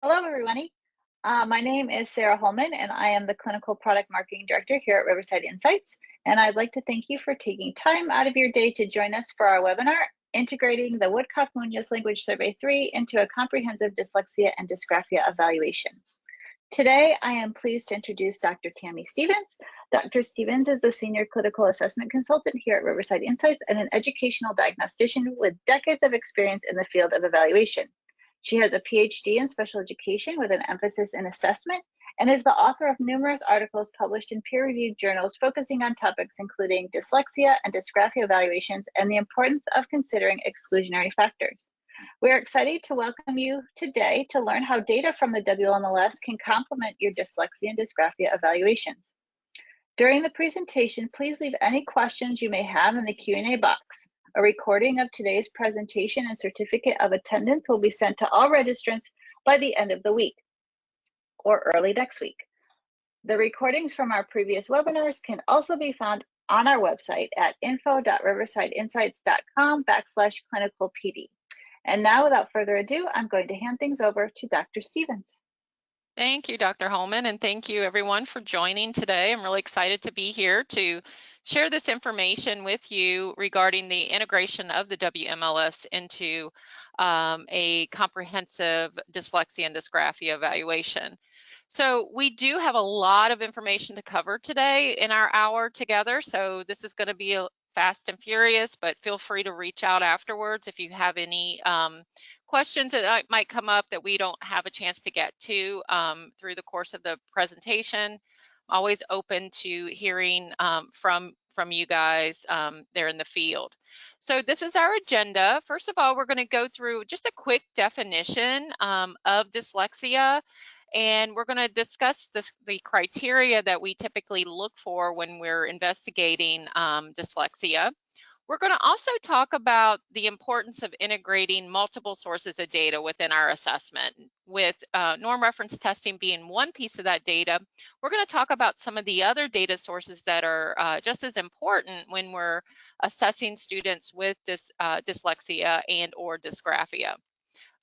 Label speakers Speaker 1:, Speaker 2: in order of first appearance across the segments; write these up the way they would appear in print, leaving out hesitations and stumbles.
Speaker 1: Hello, everybody. My name is Sarah Holman, and I am the Clinical Product Marketing Director here at Riverside Insights. And I'd like to thank you for taking time out of your day to join us for our webinar, Integrating the Woodcock-Muñoz Language Survey 3 into a Comprehensive Dyslexia and Dysgraphia Evaluation. Today, I am pleased to introduce Dr. Tammy Stevens. Dr. Stevens is the Senior Clinical Assessment Consultant here at Riverside Insights and an educational diagnostician with decades of experience in the field of evaluation. She has a Ph.D. in special education with an emphasis in assessment and is the author of numerous articles published in peer-reviewed journals focusing on topics including dyslexia and dysgraphia evaluations and the importance of considering exclusionary factors. We are excited to welcome you today to learn how data from the WMLS can complement your dyslexia and dysgraphia evaluations. During the presentation, please leave any questions you may have in the Q&A box. A recording of today's presentation and certificate of attendance will be sent to all registrants by the end of the week or early next week. The recordings from our previous webinars can also be found on our website at info.riversideinsights.com/clinicalpd. And now, without further ado, I'm going to hand things over to Dr. Stevens.
Speaker 2: Thank you, Dr. Holman, and thank you everyone for joining today. I'm really excited to be here to share this information with you regarding the integration of the WMLS into a comprehensive dyslexia and dysgraphia evaluation. So we do have a lot of information to cover today in our hour together, so this is going to be fast and furious, but feel free to reach out afterwards if you have any questions that might come up that we don't have a chance to get to through the course of the presentation. I'm always open to hearing from you guys there in the field. So this is our agenda. First of all, we're going to go through just a quick definition of dyslexia, and we're going to discuss the criteria that we typically look for when we're investigating dyslexia. We're going to also talk about the importance of integrating multiple sources of data within our assessment, with norm reference testing being one piece of that data. We're going to talk about some of the other data sources that are just as important when we're assessing students with dyslexia and or dysgraphia.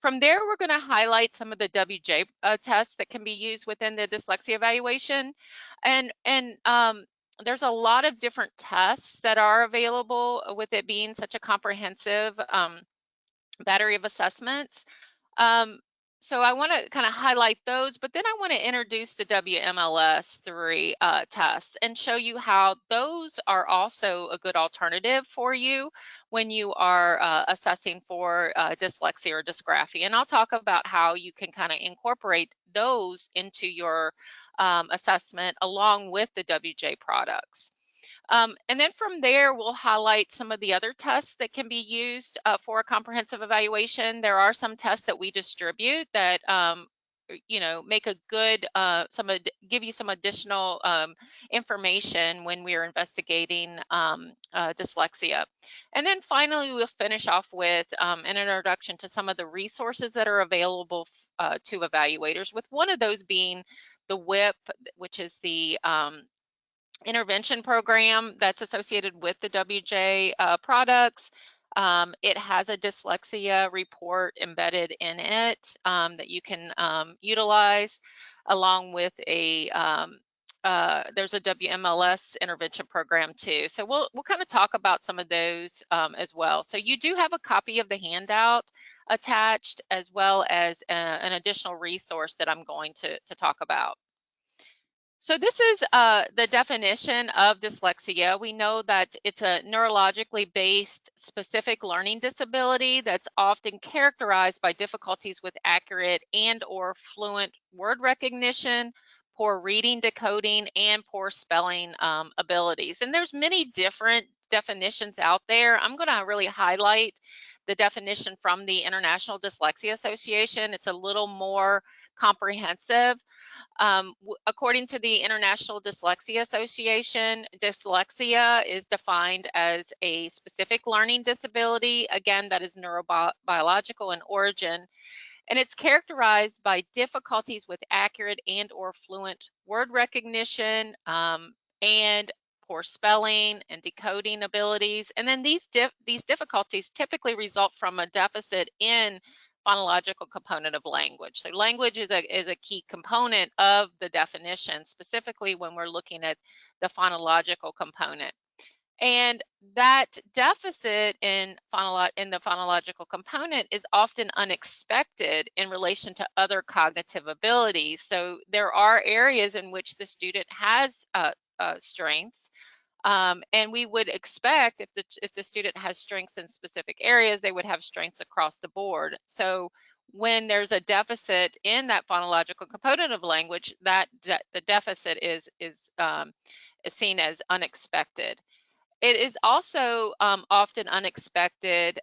Speaker 2: From there, we're going to highlight some of the WJ tests that can be used within the dyslexia evaluation. And there's a lot of different tests that are available with it being such a comprehensive battery of assessments. So I want to kind of highlight those, but then I want to introduce the WMLS III tests and show you how those are also a good alternative for you when you are assessing for dyslexia or dysgraphia. And I'll talk about how you can kind of incorporate those into your assessment along with the WJ products. And then from there, we'll highlight some of the other tests that can be used for a comprehensive evaluation. There are some tests that we distribute that make a good, give you some additional information when we're investigating dyslexia. And then finally, we'll finish off with an introduction to some of the resources that are available to evaluators, with one of those being the WIP, which is the intervention program that's associated with the WJ products. It has a dyslexia report embedded in it that you can utilize, along with a there's a WMLS intervention program too. So we'll kind of talk about some of those as well. So you do have a copy of the handout attached, as well as an additional resource that I'm going to talk about. So this is the definition of dyslexia. We know that it's a neurologically based specific learning disability that's often characterized by difficulties with accurate and or fluent word recognition, poor reading, decoding, and poor spelling abilities. And there's many different definitions out there. I'm going to really highlight the definition from the International Dyslexia Association. It's a little more comprehensive. According to the International Dyslexia Association, dyslexia is defined as a specific learning disability, again, that is neurobiological in origin, and it's characterized by difficulties with accurate and or fluent word recognition and poor spelling and decoding abilities. And then these difficulties typically result from a deficit in phonological component of language. So language is a key component of the definition, specifically when we're looking at the phonological component. And that deficit in the phonological component is often unexpected in relation to other cognitive abilities. So there are areas in which the student has strengths, and we would expect if the student has strengths in specific areas, they would have strengths across the board. So when there's a deficit in that phonological component of language, the deficit is seen as unexpected. It is also often unexpected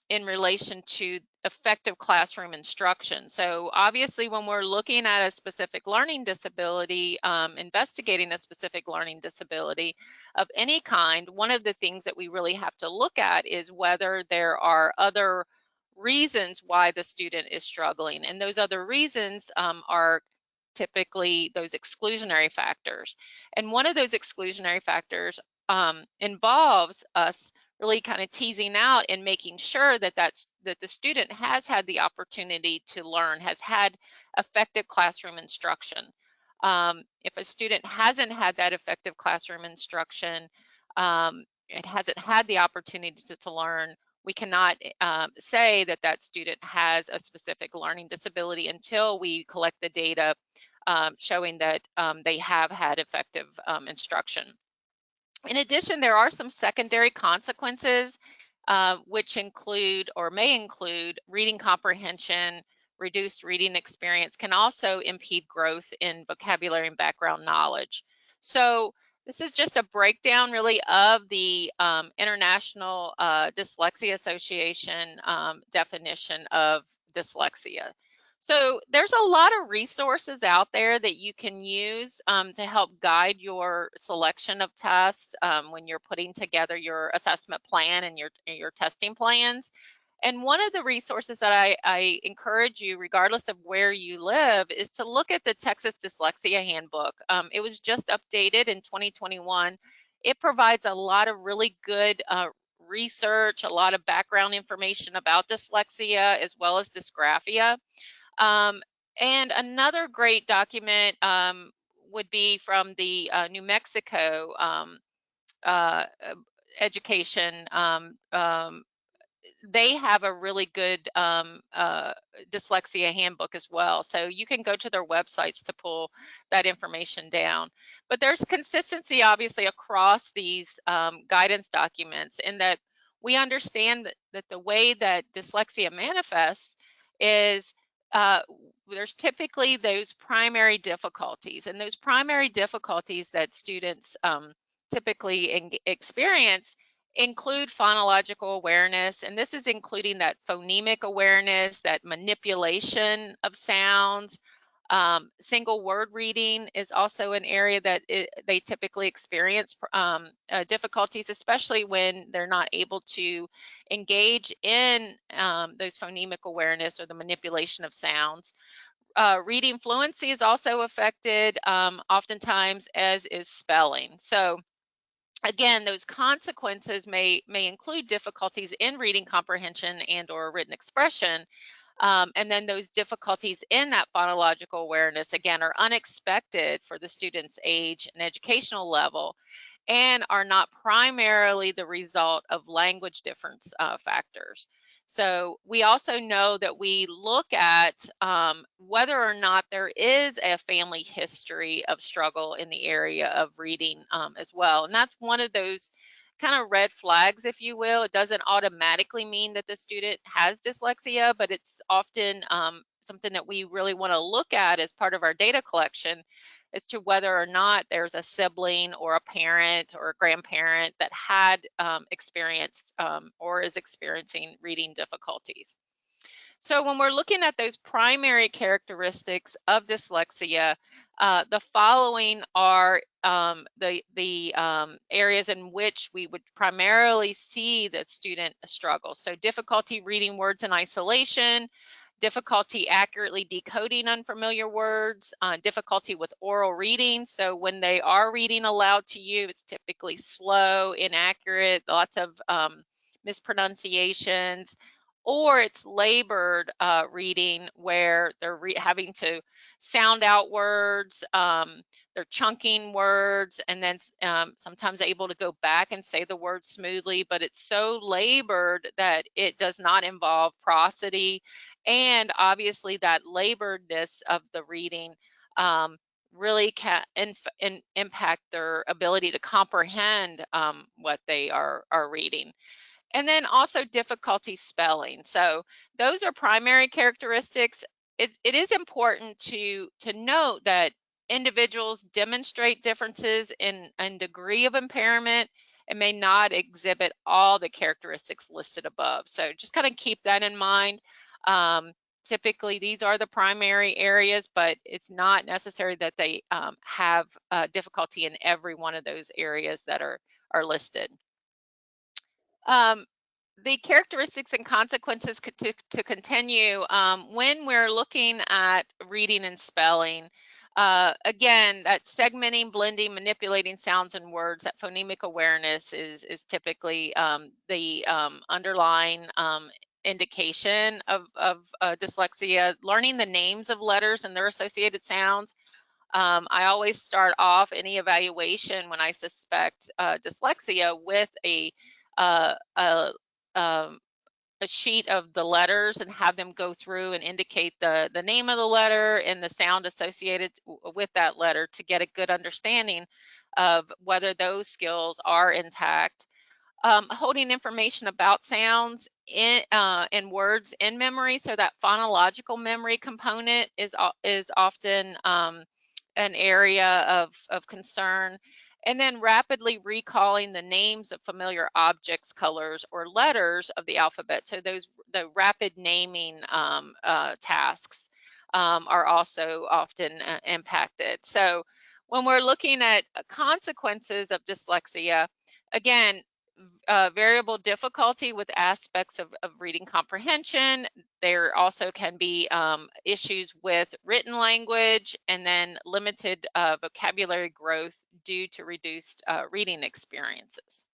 Speaker 2: in relation to effective classroom instruction. So obviously, when we're looking at a specific learning disability, investigating a specific learning disability of any kind, one of the things that we really have to look at is whether there are other reasons why the student is struggling. And those other reasons are typically those exclusionary factors. And one of those exclusionary factors involves us really kind of teasing out and making sure that the student has had the opportunity to learn, has had effective classroom instruction. If a student hasn't had that effective classroom instruction, it hasn't had the opportunity to learn, we cannot say that that student has a specific learning disability until we collect the data showing that they have had effective instruction. In addition, there are some secondary consequences, which include or may include reading comprehension, reduced reading experience, can also impede growth in vocabulary and background knowledge. So this is just a breakdown really of the International Dyslexia Association definition of dyslexia. So there's a lot of resources out there that you can use to help guide your selection of tests when you're putting together your assessment plan and your testing plans. And one of the resources that I encourage you, regardless of where you live, is to look at the Texas Dyslexia Handbook. It was just updated in 2021. It provides a lot of really good research, a lot of background information about dyslexia as well as dysgraphia. And another great document would be from the New Mexico education. They have a really good dyslexia handbook as well. So you can go to their websites to pull that information down. But there's consistency, obviously, across these guidance documents in that we understand that the way that dyslexia manifests is there's typically those primary difficulties, and those primary difficulties that students typically experience include phonological awareness, and this is including that phonemic awareness, that manipulation of sounds. Single word reading is also an area that they typically experience difficulties, especially when they're not able to engage in those phonemic awareness or the manipulation of sounds. Reading fluency is also affected oftentimes, as is spelling. So again, those consequences may include difficulties in reading comprehension and or written expression. And then those difficulties in that phonological awareness, again, are unexpected for the student's age and educational level and are not primarily the result of language difference factors. So we also know that we look at whether or not there is a family history of struggle in the area of reading as well. And that's one of those kind of red flags, if you will. It doesn't automatically mean that the student has dyslexia, but it's often something that we really want to look at as part of our data collection as to whether or not there's a sibling or a parent or a grandparent that had experienced or is experiencing reading difficulties. So when we're looking at those primary characteristics of dyslexia, the following are the areas in which we would primarily see that student struggle. So difficulty reading words in isolation, difficulty accurately decoding unfamiliar words, difficulty with oral reading. So when they are reading aloud to you, it's typically slow, inaccurate, lots of mispronunciations, or it's labored reading where they're having to sound out words, they're chunking words, and then sometimes able to go back and say the word smoothly, but it's so labored that it does not involve prosody. And obviously that laboredness of the reading really can impact their ability to comprehend what they are reading. And then also difficulty spelling. So those are primary characteristics. It is important to note that individuals demonstrate differences in degree of impairment and may not exhibit all the characteristics listed above. So just kind of keep that in mind. Typically, these are the primary areas, but it's not necessary that they have difficulty in every one of those areas that are listed. The characteristics and consequences to continue when we're looking at reading and spelling. Again, that segmenting, blending, manipulating sounds and words, that phonemic awareness is typically the underlying indication of dyslexia. Learning the names of letters and their associated sounds. I always start off any evaluation when I suspect dyslexia with a sheet of the letters and have them go through and indicate the name of the letter and the sound associated with that letter to get a good understanding of whether those skills are intact. Holding information about sounds and words in memory, so that phonological memory component is often an area of concern. And then rapidly recalling the names of familiar objects, colors, or letters of the alphabet. So the rapid naming tasks are also often impacted. So when we're looking at consequences of dyslexia, again, variable difficulty with aspects of reading comprehension. There also can be issues with written language, and then limited vocabulary growth due to reduced reading experiences.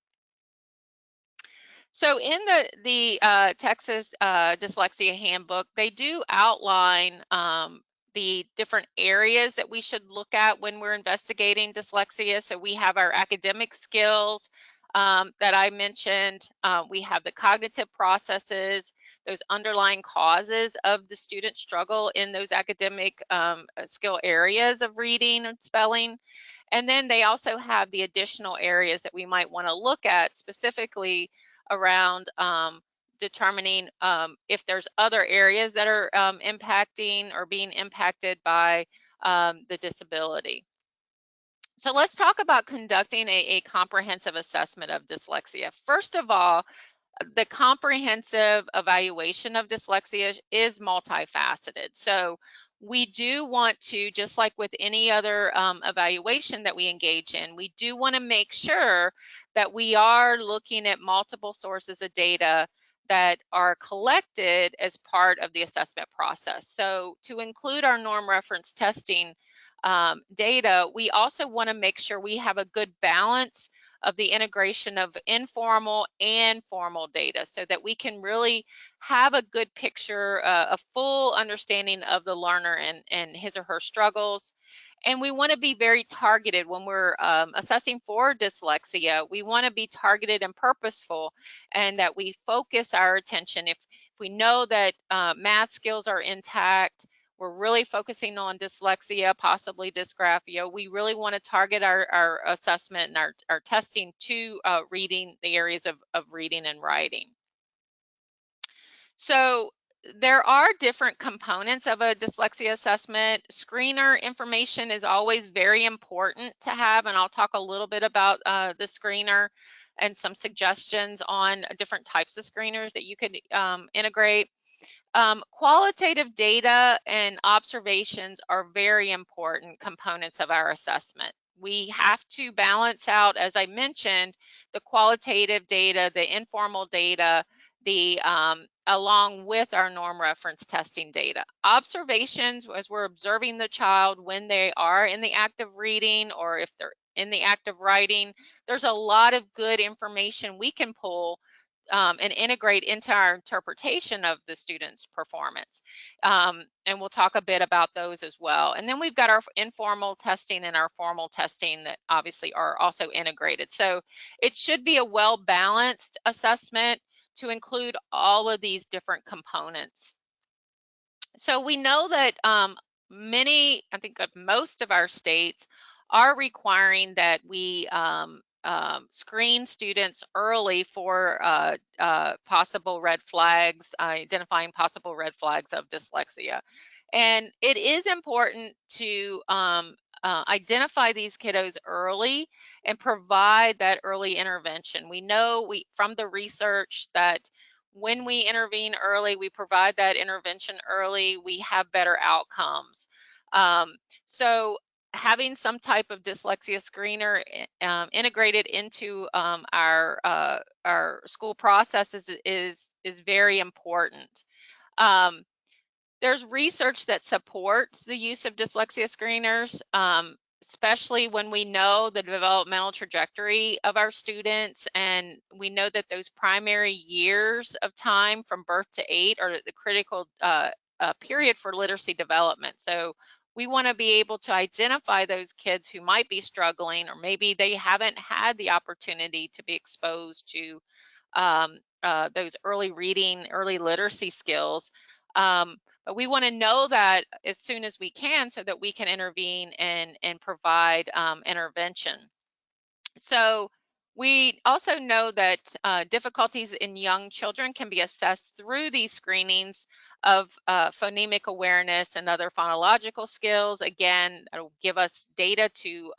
Speaker 2: So in the Texas Dyslexia Handbook, they do outline the different areas that we should look at when we're investigating dyslexia. So we have our academic skills that I mentioned. We have the cognitive processes, those underlying causes of the student struggle in those academic skill areas of reading and spelling. And then they also have the additional areas that we might want to look at specifically around determining if there's other areas that are impacting or being impacted by the disability. So let's talk about conducting a comprehensive assessment of dyslexia. First of all, the comprehensive evaluation of dyslexia is multifaceted. So we do want to, just like with any other evaluation that we engage in, we do want to make sure that we are looking at multiple sources of data that are collected as part of the assessment process. So to include our norm reference testing data, we also want to make sure we have a good balance of the integration of informal and formal data so that we can really have a good picture, a full understanding of the learner and his or her struggles. And we want to be very targeted when we're assessing for dyslexia. We want to be targeted and purposeful, and that we focus our attention. If we know that math skills are intact, we're really focusing on dyslexia, possibly dysgraphia, we really want to target our assessment and our testing to reading, the areas of reading and writing. So there are different components of a dyslexia assessment. Screener information is always very important to have, and I'll talk a little bit about the screener and some suggestions on different types of screeners that you could integrate. Qualitative data and observations are very important components of our assessment. We have to balance out, as I mentioned, the qualitative data, the informal data, along with our norm reference testing data. Observations, as we're observing the child when they are in the act of reading or if they're in the act of writing, there's a lot of good information we can pull and integrate into our interpretation of the student's performance. And we'll talk a bit about those as well. And then we've got our informal testing and our formal testing that obviously are also integrated. So it should be a well-balanced assessment to include all of these different components. So we know that I think most of our states are requiring that we screen students early for possible red flags, identifying possible red flags of dyslexia. And it is important to identify these kiddos early and provide that early intervention. We know from the research that when we intervene early, we provide that intervention early, we have better outcomes. So having some type of dyslexia screener integrated into our school processes is very important. There's research that supports the use of dyslexia screeners, especially when we know the developmental trajectory of our students, and we know that those primary years of time from birth to 8 are the critical period for literacy development. So we want to be able to identify those kids who might be struggling, or maybe they haven't had the opportunity to be exposed to those early reading, early literacy skills. But we want to know that as soon as we can so that we can intervene and provide intervention. So we also know that difficulties in young children can be assessed through these screenings of phonemic awareness and other phonological skills. Again, that'll give us data to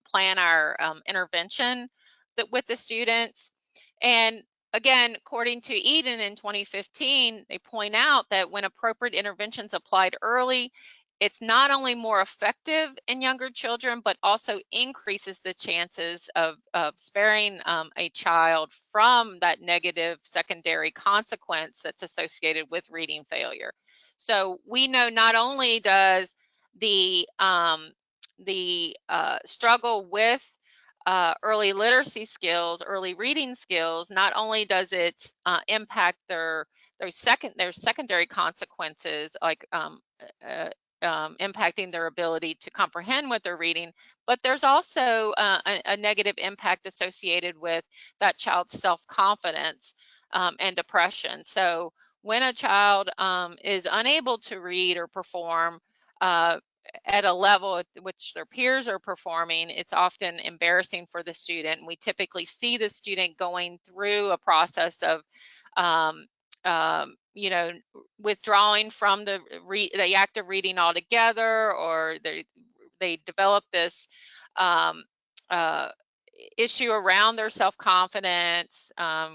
Speaker 2: plan our intervention with the students. And again, according to Eden in 2015, they point out that when appropriate interventions applied early, it's not only more effective in younger children, but also increases the chances of sparing a child from that negative secondary consequence that's associated with reading failure. So we know not only does the struggle with early literacy skills, early reading skills, not only does it impact their secondary consequences, like impacting their ability to comprehend what they're reading, but there's also a negative impact associated with that child's self-confidence and depression. So when a child is unable to read or perform at a level at which their peers are performing, it's often embarrassing for the student. We typically see the student going through a process of withdrawing from the act of reading altogether, or they develop this issue around their self-confidence,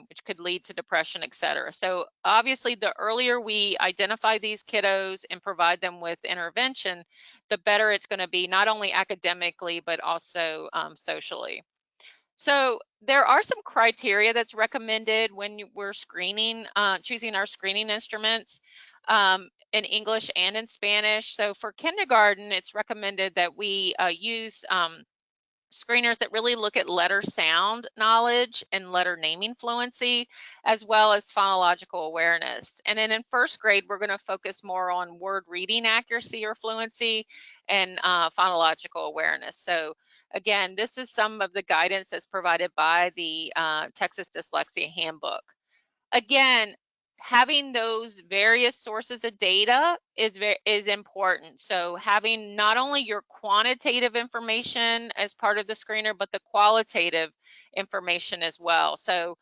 Speaker 2: which could lead to depression, etc. So obviously, the earlier we identify these kiddos and provide them with intervention, the better it's going to be, not only academically, but also socially. So there are some criteria that's recommended when we're screening, choosing our screening instruments in English and in Spanish. So for kindergarten, it's recommended that we use screeners that really look at letter sound knowledge and letter naming fluency, as well as phonological awareness. And then in first grade, we're going to focus more on word reading accuracy or fluency and phonological awareness. So again, this is some of the guidance that's provided by the Texas Dyslexia Handbook. Again, having those various sources of data is important. So having not only your quantitative information as part of the screener, but the qualitative information as well. So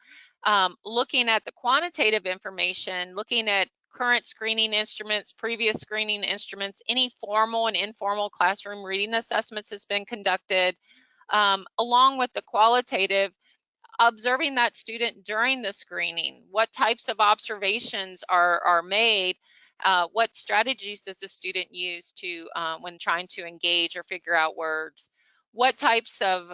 Speaker 2: looking at the quantitative information, looking at current screening instruments, previous screening instruments, any formal and informal classroom reading assessments that's been conducted, along with the qualitative, observing that student during the screening. What types of observations are made? What strategies does the student use to when trying to engage or figure out words? What types of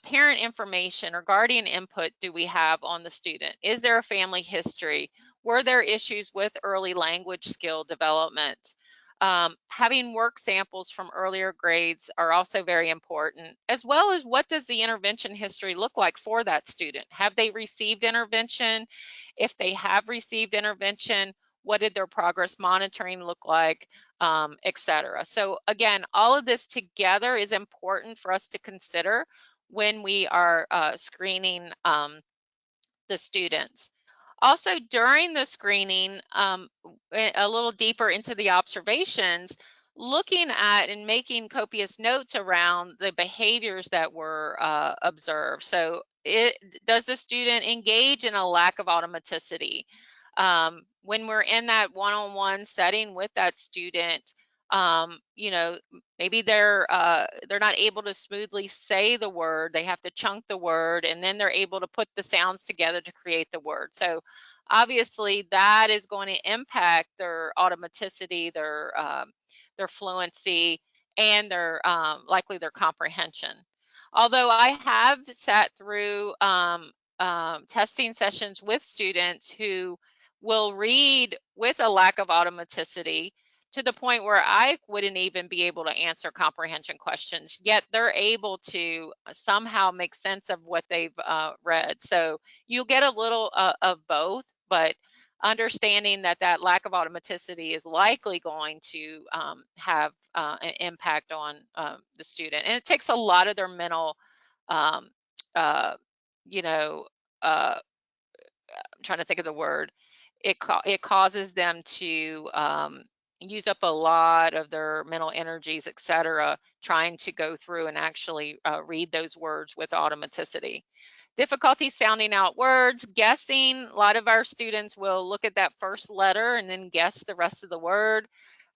Speaker 2: parent information or guardian input do we have on the student? Is there a family history? Were there issues with early language skill development? Having work samples from earlier grades are also very important, as well as what does the intervention history look like for that student? Have they received intervention? If they have received intervention, what did their progress monitoring look like, et cetera. So again, all of this together is important for us to consider when we are screening the students. Also, during the screening, a little deeper into the observations, looking at and making copious notes around the behaviors that were observed. So does the student engage in a lack of automaticity? When we're in that one-on-one setting with that student, you know, maybe they're not able to smoothly say the word. They have to chunk the word, and then they're able to put the sounds together to create the word. So obviously that is going to impact their automaticity, their fluency, and their likely their comprehension. Although I have sat through testing sessions with students who will read with a lack of automaticity, to the point where I wouldn't even be able to answer comprehension questions, yet they're able to somehow make sense of what they've read. So you'll get a little of both, but understanding that that lack of automaticity is likely going to have an impact on the student. And it takes a lot of their mental, um, uh, you know, I'm trying to think of the word. It causes them to use up a lot of their mental energies, et cetera, trying to go through and actually read those words with automaticity. Difficulty sounding out words, guessing. A lot of our students will look at that first letter and then guess the rest of the word.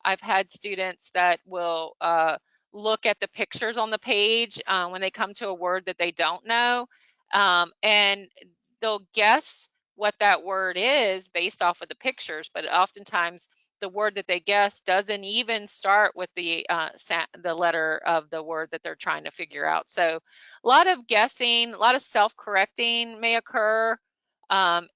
Speaker 2: I've had students that will look at the pictures on the page when they come to a word that they don't know, and they'll guess what that word is based off of the pictures, but oftentimes the word that they guess doesn't even start with the letter of the word that they're trying to figure out. So a lot of guessing, a lot of self-correcting may occur,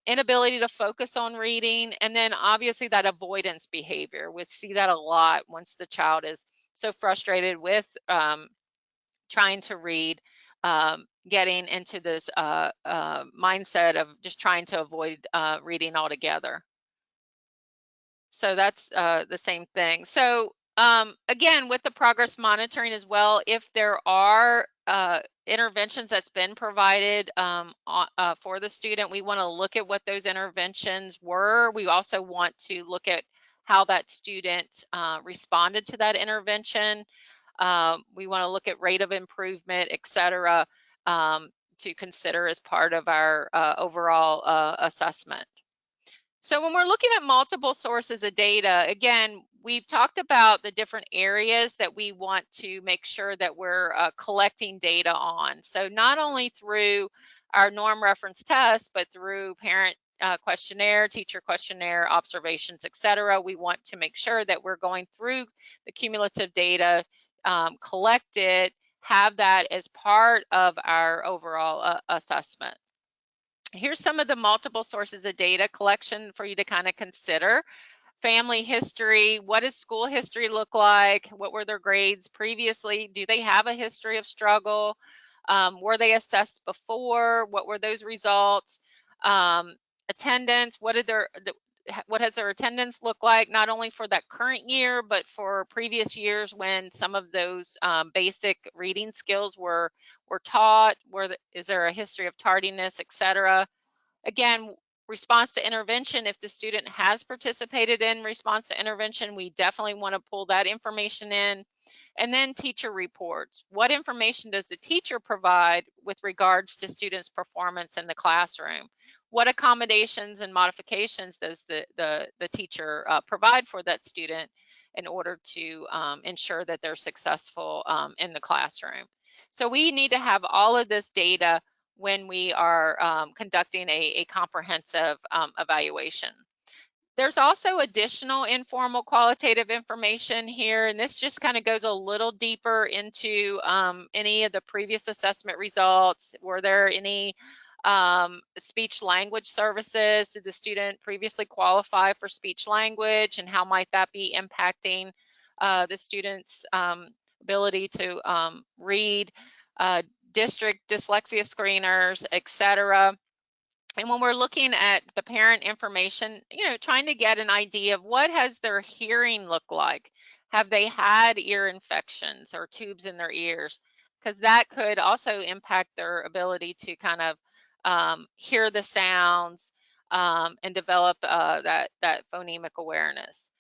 Speaker 2: inability to focus on reading, and then obviously that avoidance behavior. We see that a lot once the child is so frustrated with trying to read, getting into this mindset of just trying to avoid reading altogether. So that's the same thing. So again, with the progress monitoring as well, if there are interventions that's been provided for the student, we want to look at what those interventions were. We also want to look at how that student responded to that intervention. We want to look at rate of improvement, et cetera, to consider as part of our overall assessment. So when we're looking at multiple sources of data, again, we've talked about the different areas that we want to make sure that we're collecting data on. So not only through our norm reference test, but through parent questionnaire, teacher questionnaire, observations, et cetera. We want to make sure that we're going through the cumulative data, collect it, have that as part of our overall assessment. Here's some of the multiple sources of data collection for you to kind of consider. Family history, what does school history look like? What were their grades previously? Do they have a history of struggle? Were they assessed before? What were those results? Attendance, what has their attendance look like, not only for that current year, but for previous years when some of those basic reading skills were taught? Is there a history of tardiness, et cetera? Again, response to intervention, if the student has participated in response to intervention, we definitely want to pull that information in. And then teacher reports. What information does the teacher provide with regards to students' performance in the classroom? What accommodations and modifications does the teacher provide for that student in order to ensure that they're successful in the classroom? So we need to have all of this data when we are conducting a comprehensive evaluation. There's also additional informal qualitative information here, and this just kind of goes a little deeper into any of the previous assessment results. Were there any speech language services? Did the student previously qualify for speech language, and how might that be impacting the student's ability to read, district dyslexia screeners, etc. And when we're looking at the parent information, trying to get an idea of what has their hearing look like. Have they had ear infections or tubes in their ears? Because that could also impact their ability to kind of hear the sounds and develop that phonemic awareness.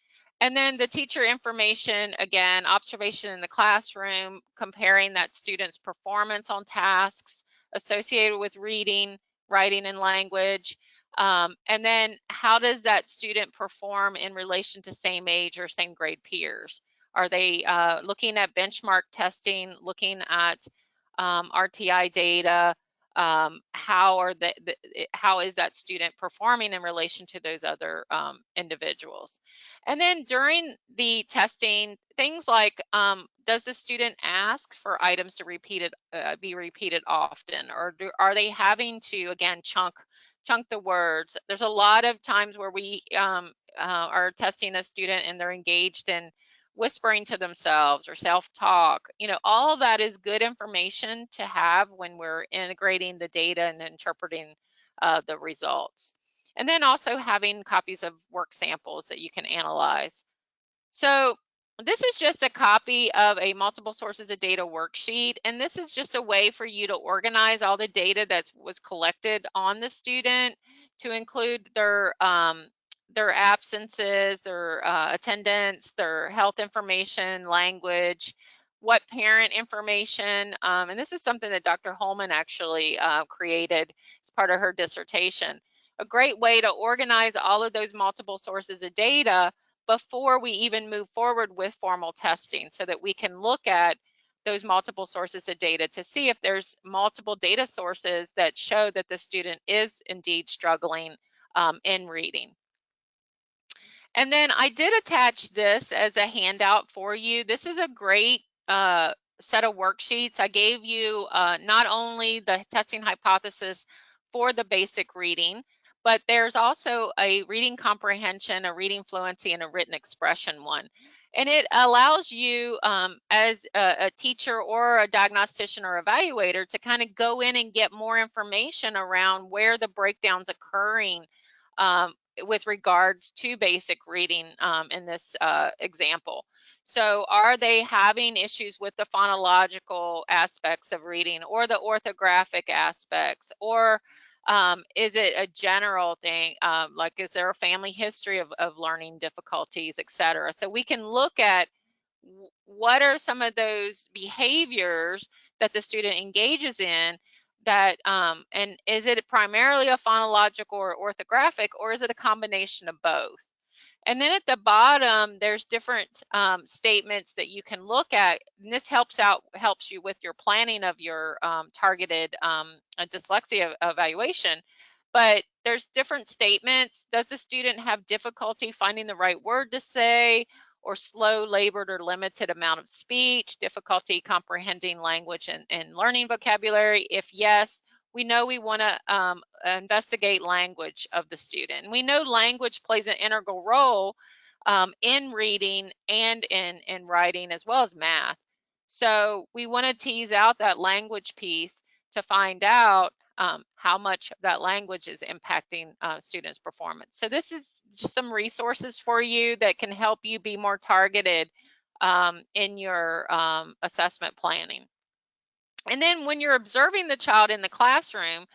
Speaker 2: And then the teacher information, again, observation in the classroom, comparing that student's performance on tasks associated with reading, writing, and language. And then how does that student perform in relation to same age or same grade peers? Are they looking at benchmark testing, looking at RTI data? How is that student performing in relation to those other individuals? And then during the testing, things like, does the student ask for items to be repeated often, or are they having to, again, chunk the words? There's a lot of times where we are testing a student and they're engaged in whispering to themselves or self-talk. All of that is good information to have when we're integrating the data and interpreting the results. And then also having copies of work samples that you can analyze. So this is just a copy of a multiple sources of data worksheet, and this is just a way for you to organize all the data that was collected on the student to include their absences, their attendance, their health information, language, what parent information, and this is something that Dr. Holman actually created as part of her dissertation. A great way to organize all of those multiple sources of data before we even move forward with formal testing, so that we can look at those multiple sources of data to see if there's multiple data sources that show that the student is indeed struggling in reading. And then I did attach this as a handout for you. This is a great set of worksheets. I gave you not only the testing hypothesis for the basic reading, but there's also a reading comprehension, a reading fluency, and a written expression one. And it allows you as a teacher or a diagnostician or evaluator to kind of go in and get more information around where the breakdown's occurring with regards to basic reading in this example. So are they having issues with the phonological aspects of reading or the orthographic aspects, or is it a general thing, like is there a family history of learning difficulties, etc.? So we can look at what are some of those behaviors that the student engages in, that and is it primarily a phonological or orthographic, or is it a combination of both? And then at the bottom, there's different statements that you can look at, and this helps you with your planning of your targeted dyslexia evaluation. But there's different statements. Does the student have difficulty finding the right word to say, or slow, labored, or limited amount of speech, difficulty comprehending language and learning vocabulary? If yes, we know we want to investigate language of the student. We know language plays an integral role in reading and in writing, as well as math. So we want to tease out that language piece to find out how much of that language is impacting students' performance. So this is just some resources for you that can help you be more targeted in your assessment planning. And then when you're observing the child in the classroom,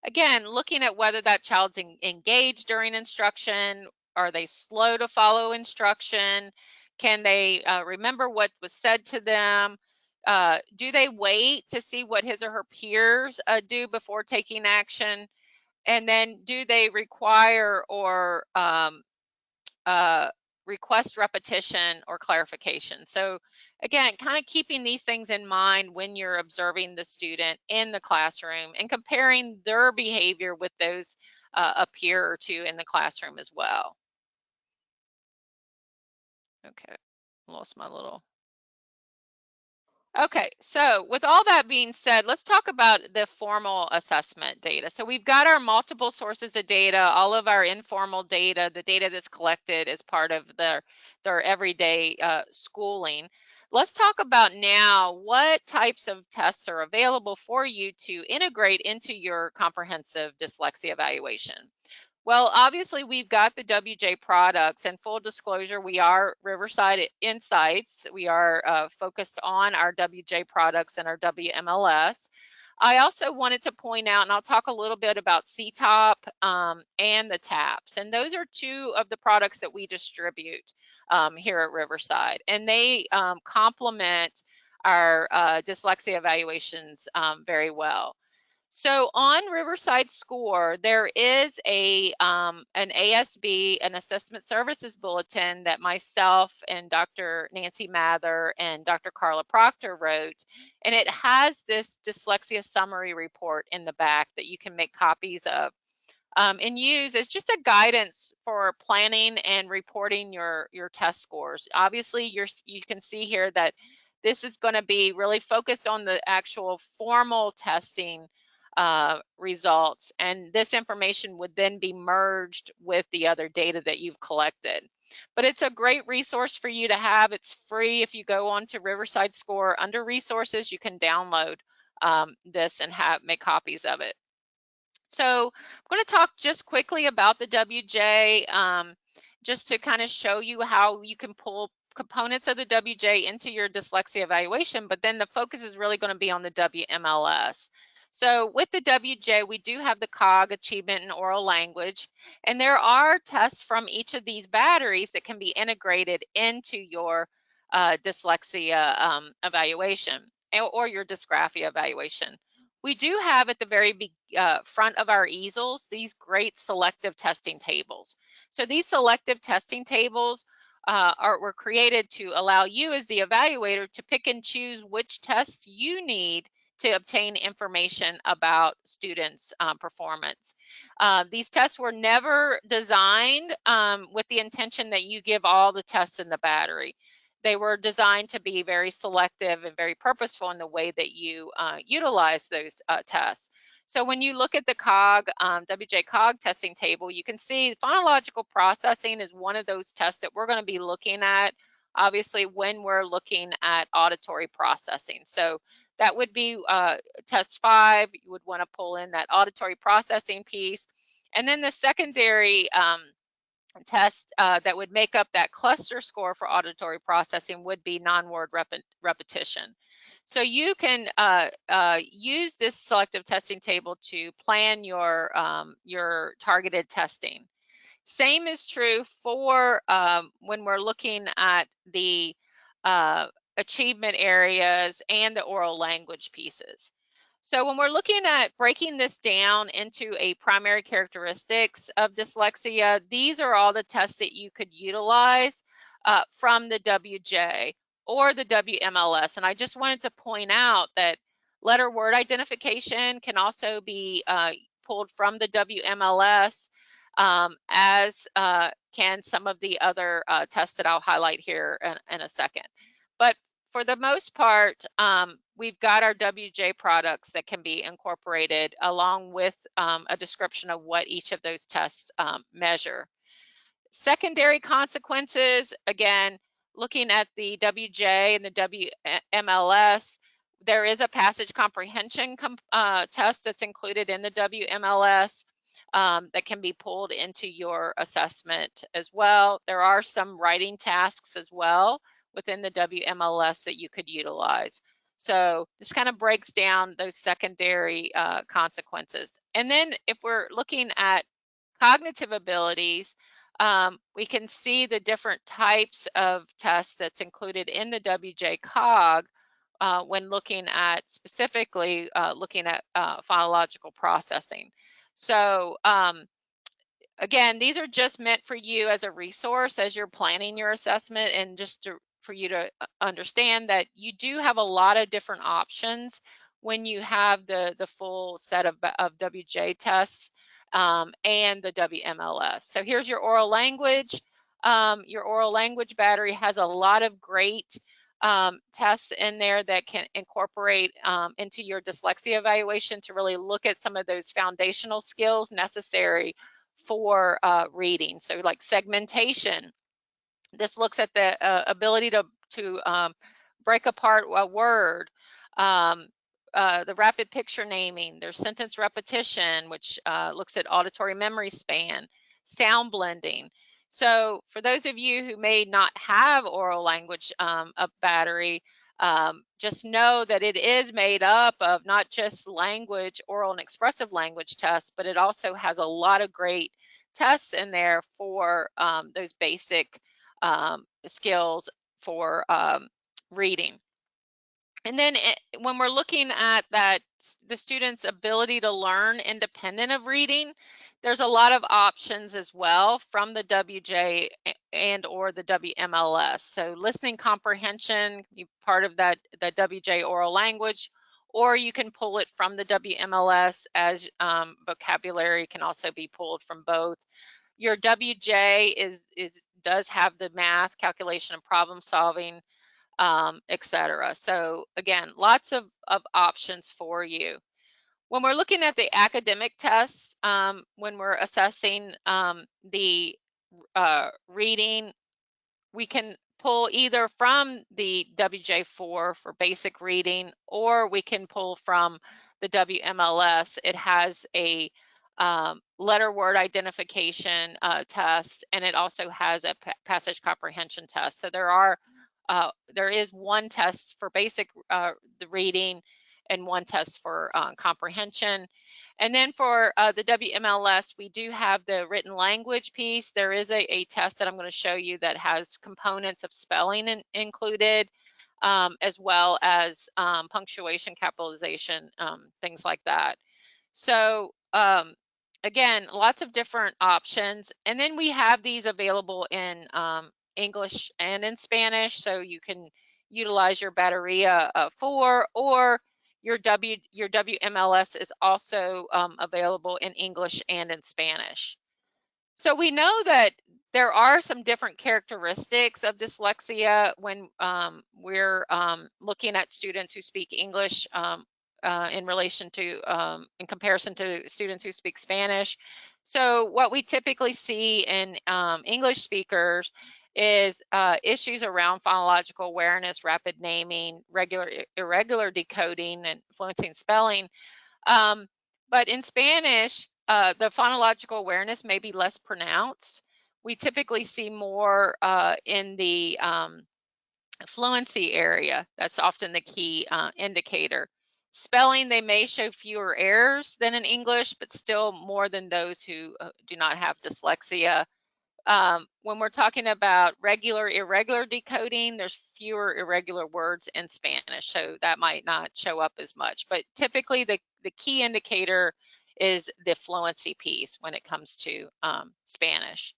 Speaker 2: again, looking at whether that child's engaged during instruction, are they slow to follow instruction, can they remember what was said to them, do they wait to see what his or her peers do before taking action, and then do they require or request repetition or clarification. So again, kind of keeping these things in mind when you're observing the student in the classroom and comparing their behavior with those a peer or two in the classroom as well. Okay, lost my little. Okay, so with all that being said, let's talk about the formal assessment data. So we've got our multiple sources of data, all of our informal data, the data that's collected as part of their everyday schooling. Let's talk about now what types of tests are available for you to integrate into your comprehensive dyslexia evaluation. Well, obviously, we've got the WJ products, and full disclosure, we are Riverside Insights. We are focused on our WJ products and our WMLS. I also wanted to point out, and I'll talk a little bit about CTOP and the TAPS, and those are two of the products that we distribute here at Riverside, and they complement our dyslexia evaluations very well. So on Riverside Score, there is an ASB, an Assessment Services Bulletin that myself and Dr. Nancy Mather and Dr. Carla Proctor wrote, and it has this dyslexia summary report in the back that you can make copies of and use as just a guidance for planning and reporting your test scores. Obviously, you can see here that this is going to be really focused on the actual formal testing results, and this information would then be merged with the other data that you've collected. But it's a great resource for you to have. It's free. If you go on to Riverside Score under resources, you can download this and make copies of it. So I'm going to talk just quickly about the WJ, just to kind of show you how you can pull components of the WJ into your dyslexia evaluation, but then the focus is really going to be on the WMLS. So with the WJ, we do have the COG, achievement and oral language, and there are tests from each of these batteries that can be integrated into your dyslexia evaluation or your dysgraphia evaluation. We do have at the very front of our easels these great selective testing tables. So these selective testing tables were created to allow you as the evaluator to pick and choose which tests you need to obtain information about students' performance. These tests were never designed with the intention that you give all the tests in the battery. They were designed to be very selective and very purposeful in the way that you utilize those tests. So when you look at the COG, WJ COG testing table, you can see phonological processing is one of those tests that we're going to be looking at, obviously, when we're looking at auditory processing. So that would be test 5. You would want to pull in that auditory processing piece. And then the secondary test that would make up that cluster score for auditory processing would be non-word repetition. So you can use this selective testing table to plan your targeted testing. Same is true for when we're looking at the achievement areas and the oral language pieces. So when we're looking at breaking this down into a primary characteristics of dyslexia, these are all the tests that you could utilize from the WJ or the WMLS. And I just wanted to point out that letter word identification can also be pulled from the WMLS, as can some of the other tests that I'll highlight here in a second. But for the most part, we've got our WJ products that can be incorporated along with a description of what each of those tests measure. Secondary consequences, again, looking at the WJ and the WMLS, there is a passage comprehension test that's included in the WMLS that can be pulled into your assessment as well. There are some writing tasks as well within the WMLS that you could utilize. So this kind of breaks down those secondary consequences. And then if we're looking at cognitive abilities, we can see the different types of tests that's included in the WJ COG when looking at specifically looking at phonological processing. So again, these are just meant for you as a resource as you're planning your assessment, and just for you to understand that you do have a lot of different options when you have the full set of WJ tests and the WMLS. So here's your oral language. Your oral language battery has a lot of great tests in there that can incorporate into your dyslexia evaluation to really look at some of those foundational skills necessary for reading. So like segmentation, this looks at the ability to break apart a word, the rapid picture naming, there's sentence repetition, which looks at auditory memory span, sound blending. So for those of you who may not have oral language a battery, just know that it is made up of not just language, oral and expressive language tests, but it also has a lot of great tests in there for those basic skills for reading. And then when we're looking at that, the student's ability to learn independent of reading, there's a lot of options as well from the WJ and or the WMLS. So listening comprehension, part of that, the WJ oral language, or you can pull it from the WMLS as vocabulary can also be pulled from both. Your WJ does have the math, calculation, and problem solving, etc. So again, lots of options for you. When we're looking at the academic tests, when we're assessing the reading, we can pull either from the WJ4 for basic reading, or we can pull from the WMLS. It has a letter word identification test, and it also has a passage comprehension test. So there is one test for basic the reading and one test for comprehension. And then for the WMLS, we do have the written language piece. There is a test that I'm going to show you that has components of spelling included, as well as punctuation, capitalization, things like that. So again, lots of different options. And then we have these available in English and in Spanish, so you can utilize your Bateria 4, or your WMLS is also available in English and in Spanish. So we know that there are some different characteristics of dyslexia when we're looking at students who speak English in relation to, in comparison to students who speak Spanish. So what we typically see in English speakers is issues around phonological awareness, rapid naming, irregular decoding, and fluency in spelling. But in Spanish, the phonological awareness may be less pronounced. We typically see more in the fluency area. That's often the key indicator. Spelling, they may show fewer errors than in English, but still more than those who do not have dyslexia. When we're talking about irregular decoding, there's fewer irregular words in Spanish, so that might not show up as much. But typically, the key indicator is the fluency piece when it comes to Spanish.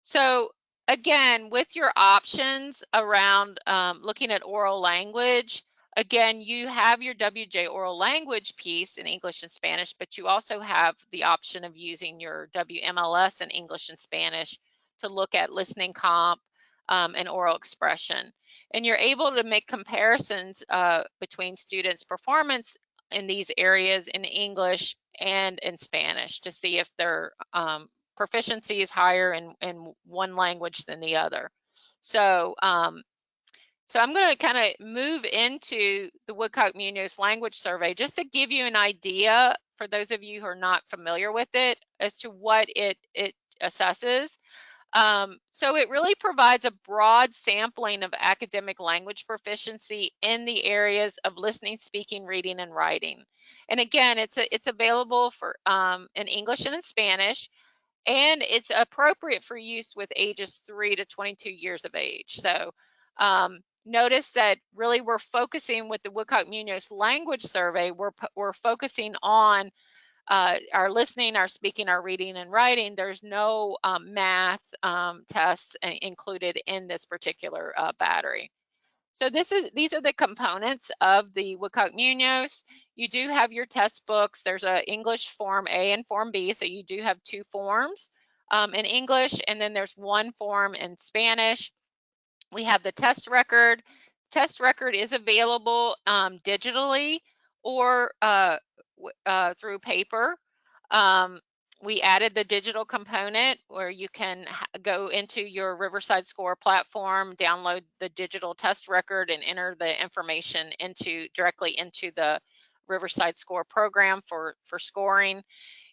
Speaker 2: So again, with your options around looking at oral language, again, you have your WJ oral language piece in English and Spanish, but you also have the option of using your WMLS in English and Spanish to look at listening comp and oral expression. And you're able to make comparisons between students' performance in these areas in English and in Spanish to see if their proficiency is higher in one language than the other. So so I'm going to kind of move into the Woodcock-Muñoz language survey just to give you an idea for those of you who are not familiar with it as to what it assesses. So it really provides a broad sampling of academic language proficiency in the areas of listening, speaking, reading, and writing. And again, it's available for in English and in Spanish, and it's appropriate for use with ages 3 to 22 years of age. So notice that really we're focusing with the Woodcock-Muñoz language survey, we're focusing on our listening, our speaking, our reading, and writing. There's no math tests included in this particular battery. So these are the components of the Woodcock-Muñoz. You do have your test books. There's an English Form A and Form B, so you do have two forms in English, and then there's one form in Spanish. We have the test record, test record is available digitally or through paper. We added the digital component where you can go into your Riverside Score platform, download the digital test record, and enter the information directly into the Riverside Score program for scoring.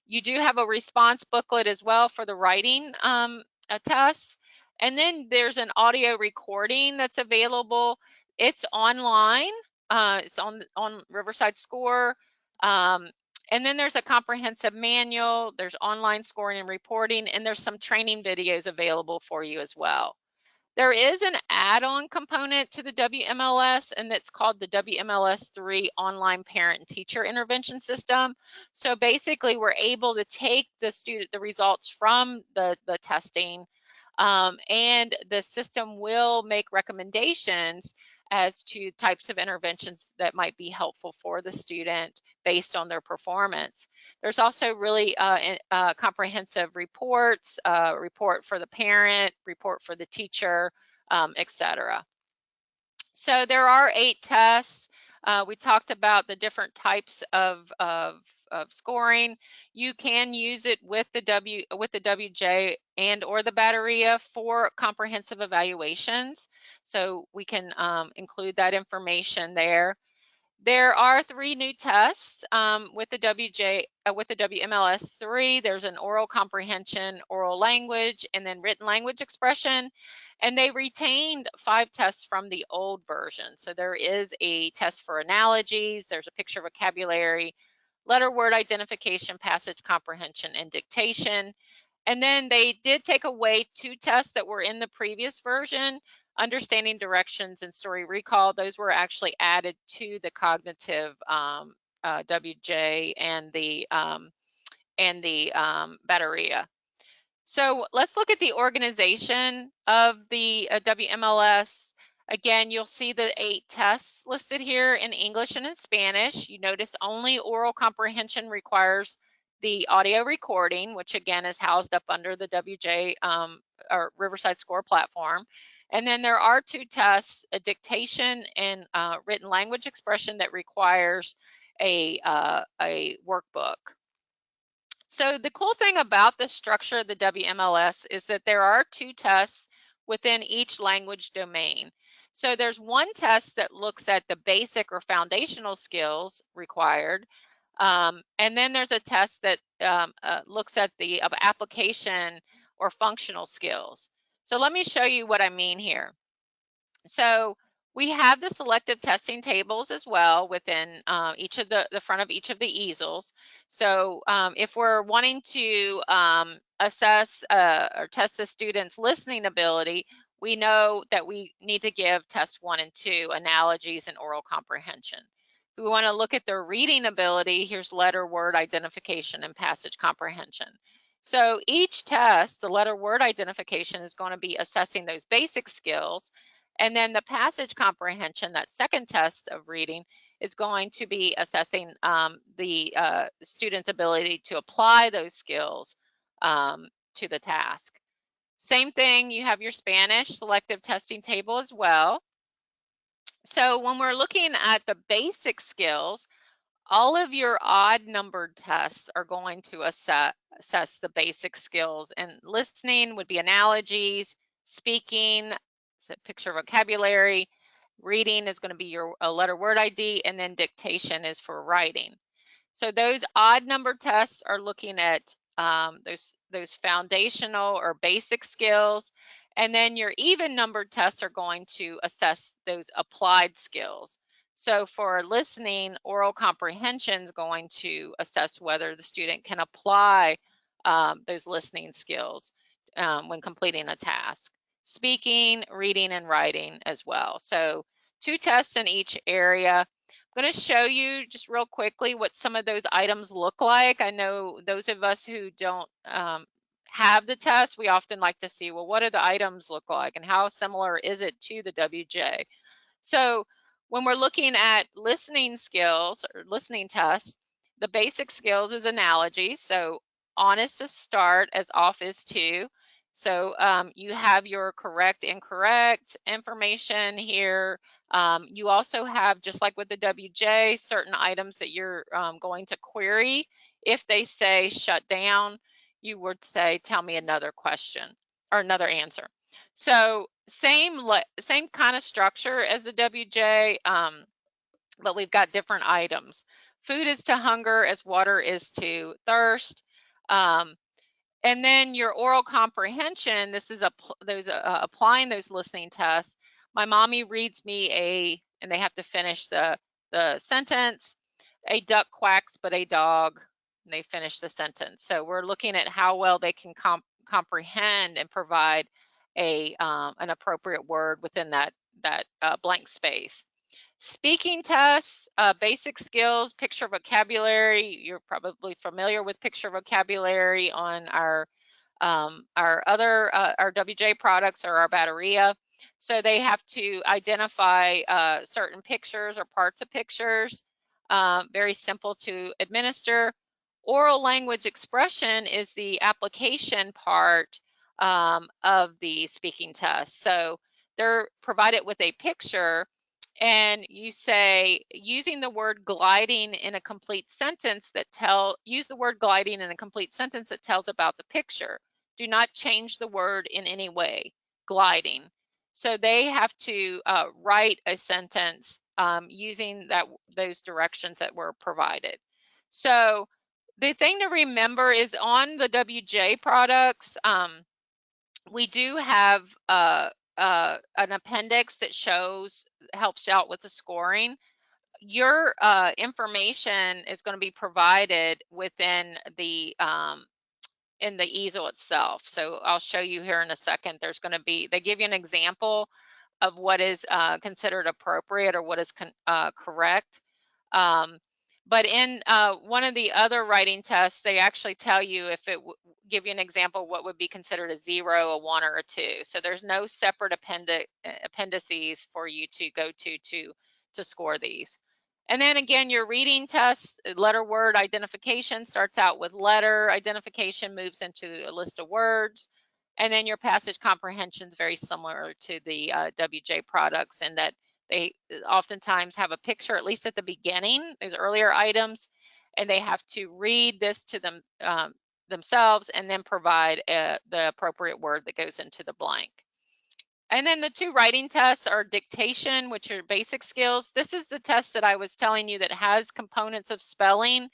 Speaker 2: You do have a response booklet as well for the writing tests. And then there's an audio recording that's available. It's online. It's on Riverside Score. And then there's a comprehensive manual, there's online scoring and reporting, and there's some training videos available for you as well. There is an add-on component to the WMLS, and that's called the WMLS III Online Parent and Teacher Intervention System. So basically, we're able to take the results from the testing, and the system will make recommendations as to types of interventions that might be helpful for the student based on their performance. There's also really comprehensive reports, report for the parent, report for the teacher, etc. So there are 8 tests. We talked about the different types of scoring. You can use it with the WJ and or the Batteria for comprehensive evaluations. So we can include that information there. There are 3 new tests with the WMLS 3. There's an oral comprehension, oral language, and then written language expression. And they retained 5 tests from the old version. So there is a test for analogies, there's a picture vocabulary, letter word identification, passage comprehension, and dictation. And then they did take away 2 tests that were in the previous version, understanding directions and story recall. Those were actually added to the cognitive WJ and the Batteria. So let's look at the organization of the WMLS. Again, you'll see the 8 tests listed here in English and in Spanish. You notice only oral comprehension requires the audio recording, which again is housed up under the WJ or Riverside Score platform. And then there are 2 tests, a dictation and written language expression that requires a workbook. So the cool thing about the structure of the WMLS is that there are 2 tests within each language domain. So there's one test that looks at the basic or foundational skills required, and then there's a test that looks at the application or functional skills. So let me show you what I mean here. So we have the selective testing tables as well within each of the front of each of the easels. So if we're wanting to assess or test the student's listening ability, we know that we need to give test 1 and 2, analogies and oral comprehension. If we want to look at their reading ability, here's letter word identification and passage comprehension. So each test, the letter word identification, is going to be assessing those basic skills. And then the passage comprehension, that second test of reading, is going to be assessing the student's ability to apply those skills to the task. Same thing, you have your Spanish selective testing table as well. So when we're looking at the basic skills, all of your odd numbered tests are going to assess the basic skills, and listening would be analogies, speaking, so picture vocabulary, reading is going to be your letter word ID, and then dictation is for writing. So those odd number tests are looking at those foundational or basic skills, and then your even numbered tests are going to assess those applied skills. So for listening, oral comprehension is going to assess whether the student can apply those listening skills when completing a task. Speaking, reading, and writing as well. So 2 tests in each area. I'm going to show you just real quickly what some of those items look like. I know those of us who don't have the test, we often like to see, well, what do the items look like and how similar is it to the WJ? So when we're looking at listening skills or listening tests, the basic skills is analogy. So on is to start, as off is to. So you have your correct, incorrect information here. You also have, just like with the WJ, certain items that you're going to query. If they say shut down, you would say, tell me another question or another answer. So same kind of structure as the WJ, but we've got different items. Food is to hunger as water is to thirst. And then your oral comprehension, this is applying those listening tests. My mommy reads me and they have to finish the sentence. A duck quacks, but a dog, and they finish the sentence. So we're looking at how well they can comprehend and provide an appropriate word within that blank space. Speaking tests, basic skills, picture vocabulary. You're probably familiar with picture vocabulary on our WJ products or our Batteria. So they have to identify certain pictures or parts of pictures. Very simple to administer. Oral language expression is the application part of the speaking test. So they're provided with a picture, and you say, using the word gliding in a complete sentence use the word gliding in a complete sentence that tells about the picture. Do not change the word in any way, gliding. So they have to write a sentence using those directions that were provided. So the thing to remember is on the WJ products, we do have an appendix that helps out with the scoring. Your information is going to be provided within in the easel itself. So I'll show you here in a second. They give you an example of what is considered appropriate or what is correct. But in one of the other writing tests, they actually tell you, if it give you an example, what would be considered a 0, a 1, or a 2. So there's no separate appendices for you to go to score these. And then again, your reading test, letter word identification starts out with letter identification, moves into a list of words. And then your passage comprehension is very similar to the WJ products in that they oftentimes have a picture, at least at the beginning, those earlier items, and they have to read this to themselves and then provide the appropriate word that goes into the blank. And then the two writing tests are dictation, which are basic skills. This is the test that I was telling you that has components of spelling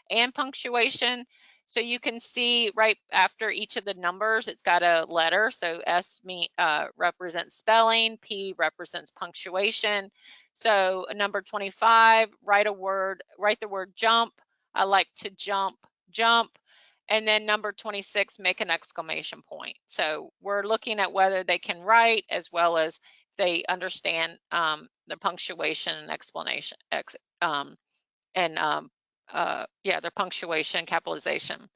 Speaker 2: and punctuation. So you can see right after each of the numbers, it's got a letter. So S represents spelling, P represents punctuation. So number 25, write the word jump. I like to jump, jump. And then number 26, make an exclamation point. So we're looking at whether they can write as well as if they understand the punctuation and explanation, their punctuation, capitalization.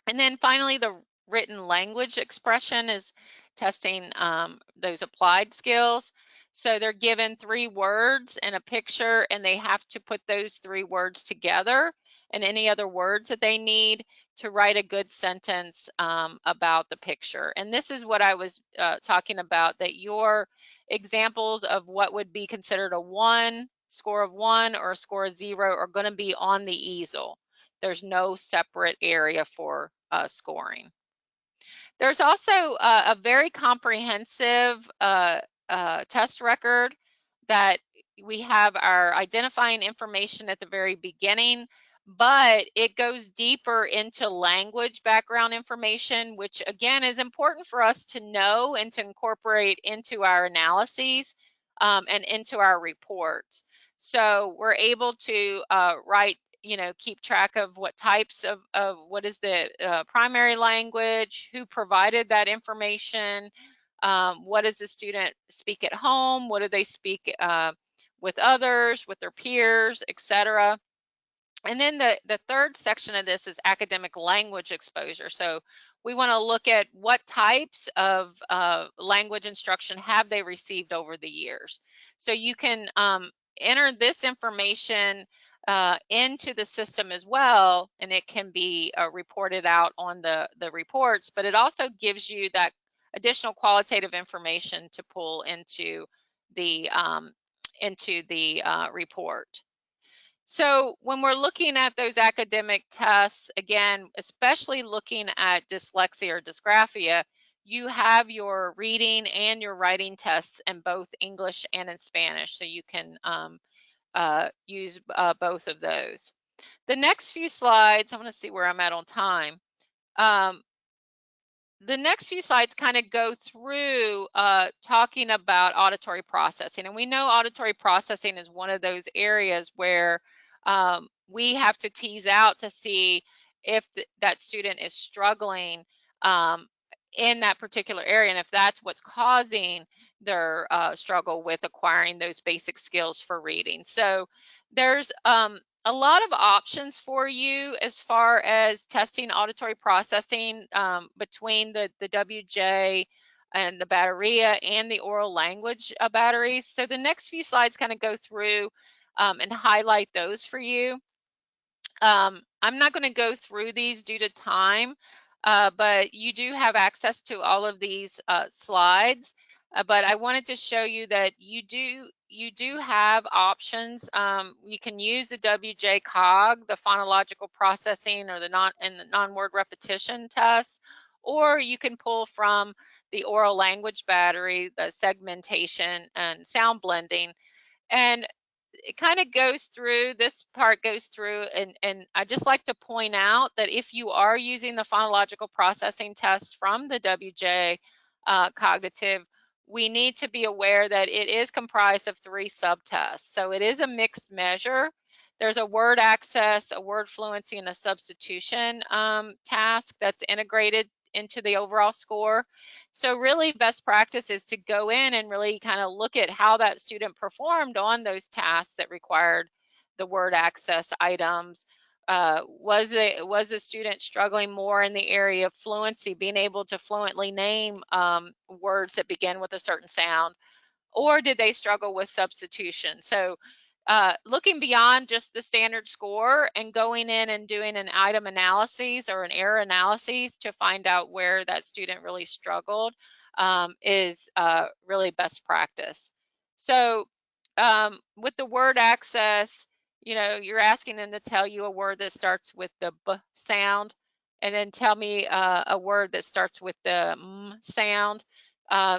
Speaker 2: And then finally, the written language expression is testing those applied skills. So they're given 3 words and a picture, and they have to put those 3 words together and any other words that they need to write a good sentence about the picture. And this is what I was talking about, that your examples of what would be considered a score of 1 or a score of 0 are going to be on the easel. There's no separate area for scoring. There's also a very comprehensive test record that we have our identifying information at the very beginning, but it goes deeper into language background information, which again is important for us to know and to incorporate into our analyses and into our reports. So we're able to keep track of what types of what is the primary language, who provided that information, what does the student speak at home, what do they speak with others, with their peers, etc. And then the third section of this is academic language exposure. So we want to look at what types of language instruction have they received over the years. So you can enter this information into the system as well, and it can be reported out on the reports, but it also gives you that additional qualitative information to pull into the report. So when we're looking at those academic tests, again, especially looking at dyslexia or dysgraphia, you have your reading and your writing tests in both English and in Spanish, so you can use both of those. The next few slides, I want to see where I'm at on time. The next few slides kind of go through talking about auditory processing. And we know auditory processing is one of those areas where we have to tease out to see if that student is struggling in that particular area, and if that's what's causing their struggle with acquiring those basic skills for reading. So there's a lot of options for you as far as testing auditory processing between the WJ and the Batteria and the oral language batteries. So the next few slides kind of go through and highlight those for you. I'm not going to go through these due to time, but you do have access to all of these slides. But I wanted to show you that you do have options. You can use the WJ cog, the phonological processing, or the non-word repetition test, or you can pull from the oral language battery, the segmentation and sound blending. And it kind of goes through, this part goes through, and I just like to point out that if you are using the phonological processing tests from the WJ cognitive, we need to be aware that it is comprised of 3 subtests. So it is a mixed measure. There's a word access, a word fluency, and a substitution task that's integrated into the overall score. So really best practice is to go in and really kind of look at how that student performed on those tasks that required the word access items. Was the student struggling more in the area of fluency, being able to fluently name words that begin with a certain sound, or did they struggle with substitution? So looking beyond just the standard score and going in and doing an item analysis or an error analysis to find out where that student really struggled is really best practice. So with the word access, you know, you're asking them to tell you a word that starts with the B sound, and then tell me a word that starts with the M sound.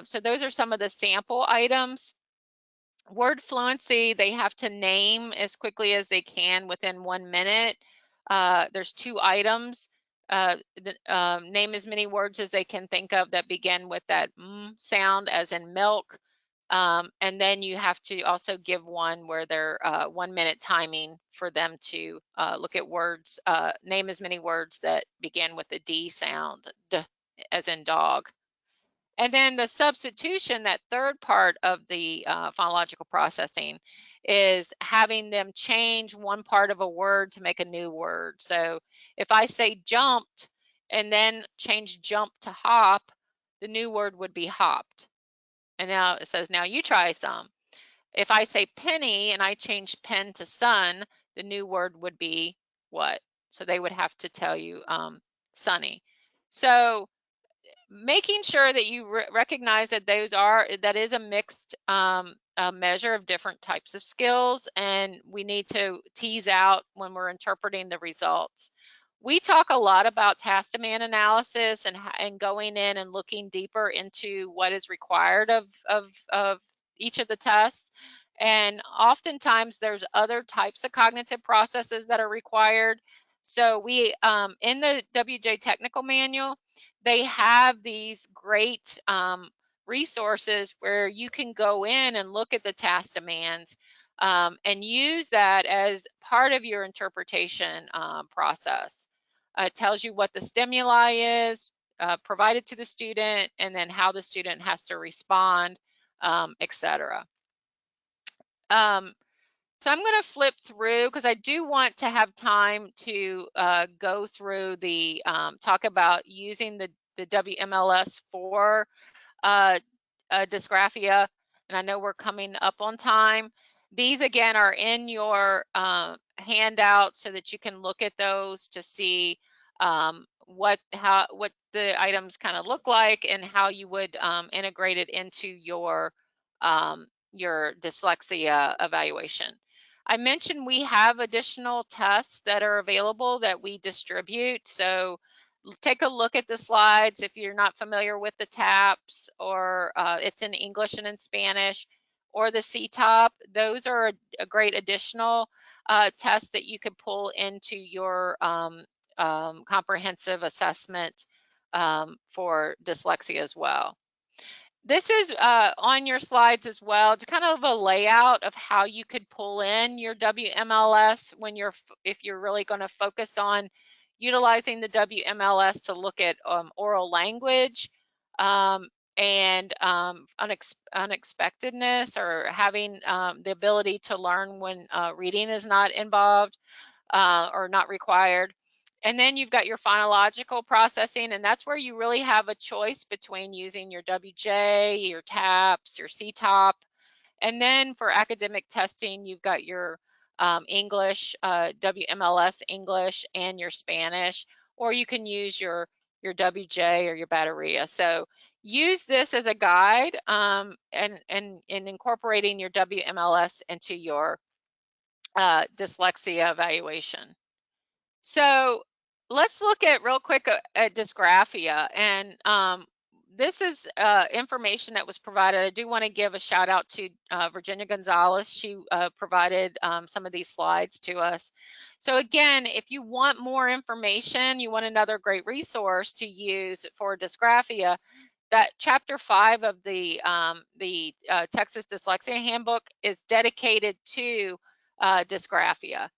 Speaker 2: So those are some of the sample items. Word fluency, they have to name as quickly as they can within 1 minute. There's 2 items. Name as many words as they can think of that begin with that M sound, as in milk. And then you have to also give one where they're 1 minute timing for them to look at words, name as many words that begin with the D sound, D, as in dog. And then the substitution, that third part of the phonological processing, is having them change one part of a word to make a new word. So if I say jumped and then change jump to hop, the new word would be hopped. And now it says, now you try some. If I say penny and I change pen to sun, the new word would be what? So they would have to tell you sunny. So making sure that you recognize that that is a mixed measure of different types of skills, and we need to tease out when we're interpreting the results. We talk a lot about task demand analysis and going in and looking deeper into what is required of each of the tests. And oftentimes there's other types of cognitive processes that are required. So we, in the WJ technical manual, they have these great resources where you can go in and look at the task demands and use that as part of your interpretation process. It tells you what the stimuli is provided to the student, and then how the student has to respond, etc. So I'm going to flip through because I do want to have time to go through the talk about using the WMLS for dysgraphia, and I know we're coming up on time. These again are in your handout so that you can look at those to see what the items kind of look like and how you would integrate it into your dyslexia evaluation. I mentioned we have additional tests that are available that we distribute. So take a look at the slides if you're not familiar with the TAPS, or it's in English and in Spanish, or the C-TOP. Those are a great additional test that you could pull into your comprehensive assessment for dyslexia as well. This is on your slides as well, to kind of a layout of how you could pull in your WMLS when if you're really going to focus on utilizing the WMLS to look at oral language and unexpectedness, or having the ability to learn when reading is not involved or not required. And then you've got your phonological processing, and that's where you really have a choice between using your WJ, your TAPS, your C-TOP. And then for academic testing, you've got your English, WMLS English, and your Spanish, or you can use your WJ or your Bateria. So use this as a guide and incorporating your WMLS into your dyslexia evaluation. So let's look at real quick at dysgraphia. And this is information that was provided. I do want to give a shout out to Virginia Gonzalez. She provided some of these slides to us. So again, if you want more information, you want another great resource to use for dysgraphia, that chapter 5 of the Texas Dyslexia Handbook is dedicated to dysgraphia.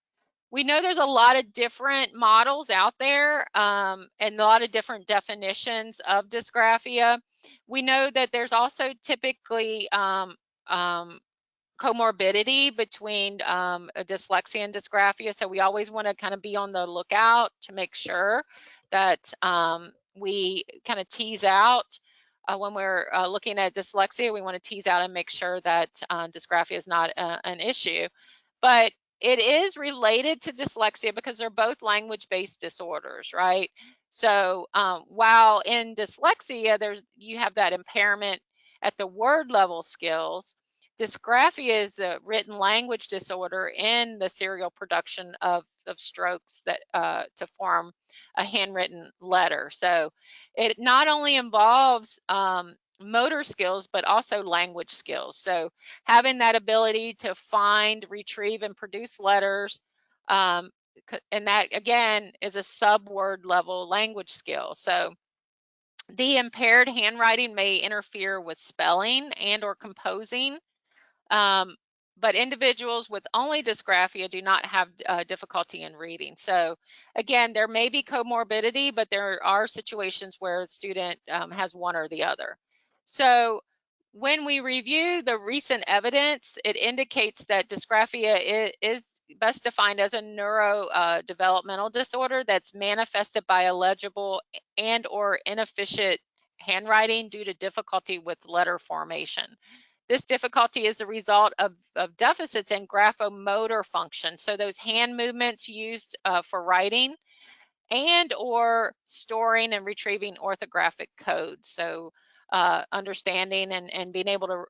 Speaker 2: We know there's a lot of different models out there and a lot of different definitions of dysgraphia. We know that there's also typically comorbidity between dyslexia and dysgraphia. So we always want to kind of be on the lookout to make sure that we kind of tease out when we're looking at dyslexia, we want to tease out and make sure that dysgraphia is not an issue. But it is related to dyslexia because they're both language-based disorders, right? So while in dyslexia, you have that impairment at the word level skills, dysgraphia is a written language disorder in the serial production of strokes that to form a handwritten letter. So it not only involves motor skills, but also language skills. So having that ability to find, retrieve, and produce letters, and that again is a sub-word level language skill. So the impaired handwriting may interfere with spelling and or composing, but individuals with only dysgraphia do not have difficulty in reading. So again, there may be comorbidity, but there are situations where a student has one or the other. So when we review the recent evidence, it indicates that dysgraphia is best defined as a neurodevelopmental disorder that's manifested by illegible and or inefficient handwriting due to difficulty with letter formation. This difficulty is the result of deficits in graphomotor function, so those hand movements used for writing and or storing and retrieving orthographic codes. So understanding and being able to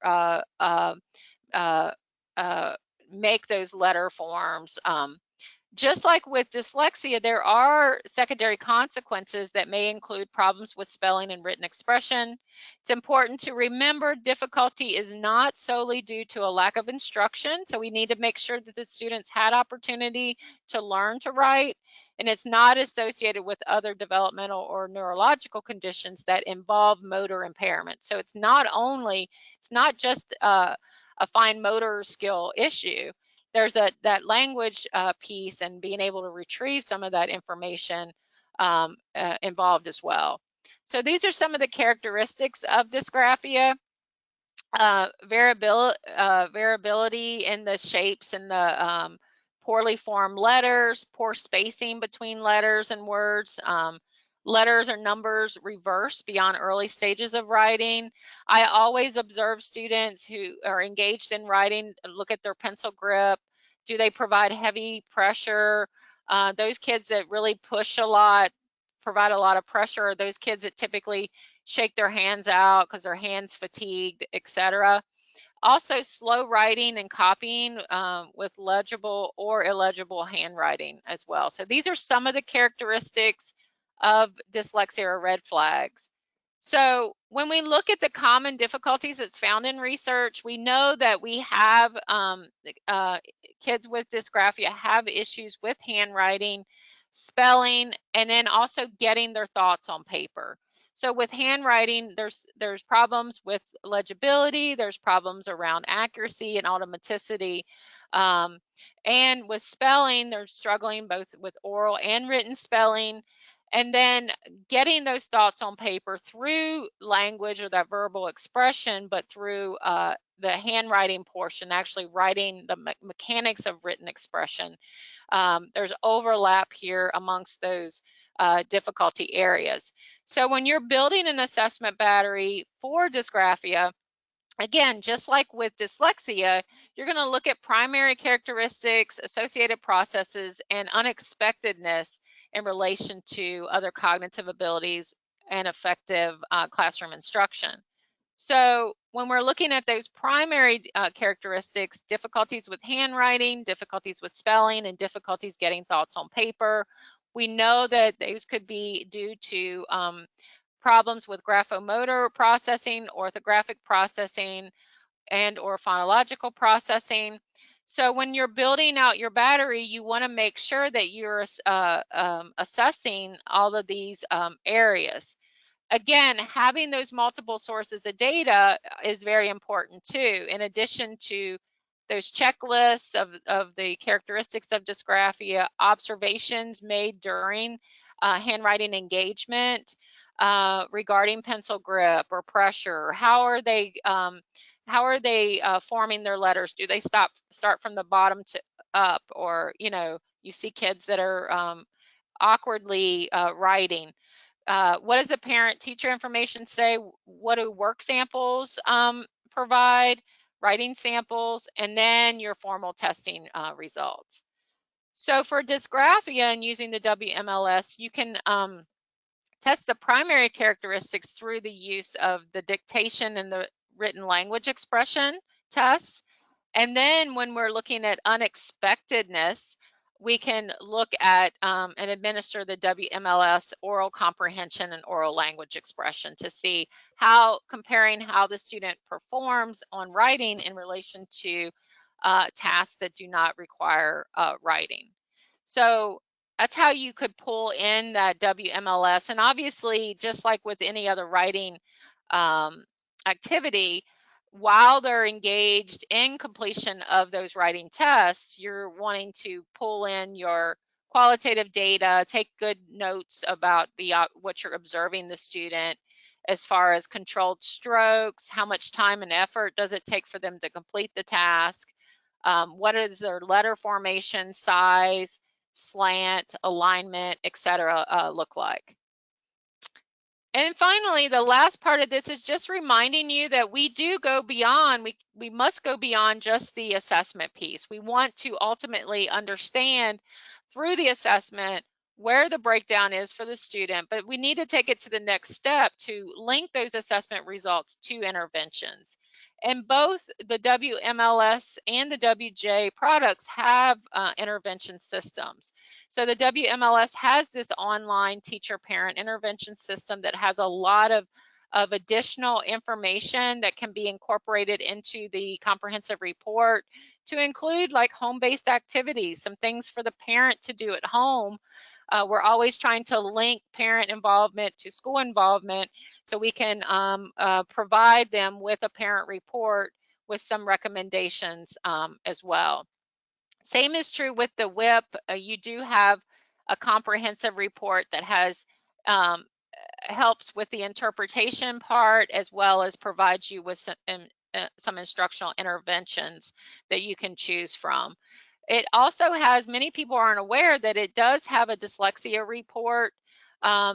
Speaker 2: make those letter forms. Just like with dyslexia, there are secondary consequences that may include problems with spelling and written expression. It's important to remember difficulty is not solely due to a lack of instruction, so we need to make sure that the students had opportunity to learn to write, and it's not associated with other developmental or neurological conditions that involve motor impairment. So it's not just a fine motor skill issue. There's that language piece and being able to retrieve some of that information involved as well. So these are some of the characteristics of dysgraphia. Variability in the shapes and the poorly formed letters, poor spacing between letters and words, letters or numbers reversed beyond early stages of writing. I always observe students who are engaged in writing, look at their pencil grip, Do they provide heavy pressure? Those kids that really push a lot, provide a lot of pressure, are those kids that typically shake their hands out because their hands fatigued, etc. Also, slow writing and copying with legible or illegible handwriting as well. So these are some of the characteristics of dyslexia or red flags. So when we look at the common difficulties that's found in research, we know that we have kids with dysgraphia have issues with handwriting, spelling, and then also getting their thoughts on paper. So with handwriting, there's problems with legibility, there's problems around accuracy and automaticity. And with spelling, they're struggling both with oral and written spelling. And then getting those thoughts on paper through language or that verbal expression, but through the handwriting portion, actually writing the mechanics of written expression. There's overlap here amongst those difficulty areas. So when you're building an assessment battery for dysgraphia, again, just like with dyslexia, you're going to look at primary characteristics, associated processes, and unexpectedness in relation to other cognitive abilities and effective classroom instruction. So when we're looking at those primary characteristics, difficulties with handwriting, difficulties with spelling, and difficulties getting thoughts on paper, we know that those could be due to problems with graphomotor processing, orthographic processing, and or phonological processing. So when you're building out your battery, you want to make sure that you're assessing all of these areas. Again, having those multiple sources of data is very important too, in addition to those checklists of the characteristics of dysgraphia, observations made during handwriting engagement regarding pencil grip or pressure. How are they forming their letters? Do they start from the bottom to up? Or, you see kids that are awkwardly writing. What does the parent-teacher information say? What do work samples provide? Writing samples, and then your formal testing results. So for dysgraphia and using the WMLS, you can test the primary characteristics through the use of the dictation and the written language expression tests. And then when we're looking at unexpectedness, we can look at and administer the WMLS oral comprehension and oral language expression to see comparing how the student performs on writing in relation to tasks that do not require writing. So that's how you could pull in that WMLS. And obviously, just like with any other writing activity, while they're engaged in completion of those writing tests, you're wanting to pull in your qualitative data, take good notes about what you're observing the student as far as controlled strokes, how much time and effort does it take for them to complete the task, what is their letter formation, size, slant, alignment, etc. Look like. And finally, the last part of this is just reminding you that we do go beyond, we must go beyond just the assessment piece. We want to ultimately understand through the assessment where the breakdown is for the student, but we need to take it to the next step to link those assessment results to interventions. And both the WMLS and the WJ products have intervention systems. So the WMLS has this online teacher-parent intervention system that has a lot of additional information that can be incorporated into the comprehensive report to include like home-based activities, some things for the parent to do at home. We're always trying to link parent involvement to school involvement so we can provide them with a parent report with some recommendations as well. Same is true with the WIP. You do have a comprehensive report that has helps with the interpretation part, as well as provides you with some instructional interventions that you can choose from. It also has, many people aren't aware that it does have a dyslexia report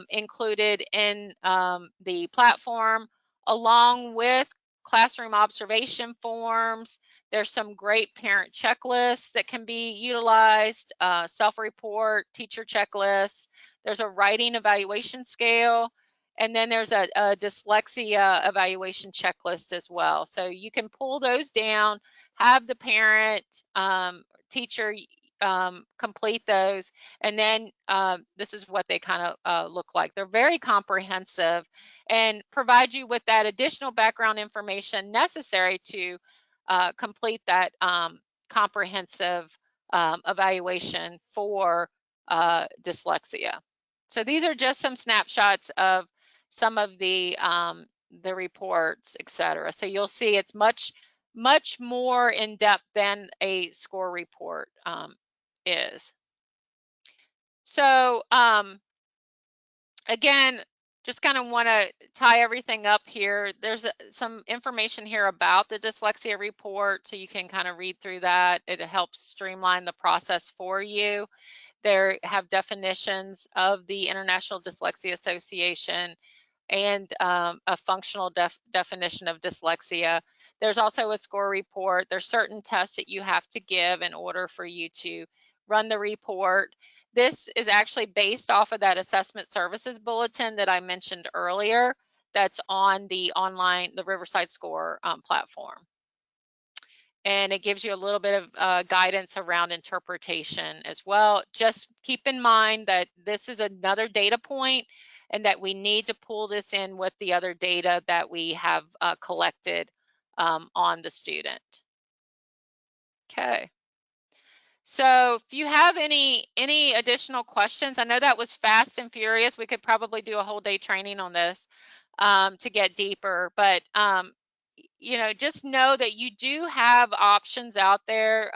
Speaker 2: included in the platform, along with classroom observation forms. There's some great parent checklists that can be utilized, self-report, teacher checklists. There's a writing evaluation scale, and then there's a dyslexia evaluation checklist as well. So you can pull those down, have the parent, teacher complete those, and then this is what they kind of look like. They're very comprehensive and provide you with that additional background information necessary to complete that comprehensive evaluation for dyslexia. So these are just some snapshots of some of the reports, etc. So you'll see it's much more in depth than a score report is. So again, just kind of want to tie everything up here. There's some information here about the dyslexia report, so you can kind of read through that. It helps streamline the process for you. There have definitions of the International Dyslexia Association and a functional definition of dyslexia. There's also a score report. There's certain tests that you have to give in order for you to run the report. This is actually based off of that assessment services bulletin that I mentioned earlier that's on the Riverside Score platform. And it gives you a little bit of guidance around interpretation as well. Just keep in mind that this is another data point and that we need to pull this in with the other data that we have collected on the student. Okay. So if you have any additional questions, I know that was fast and furious. We could probably do a whole day training on this to get deeper, but you know, just know that you do have options out there.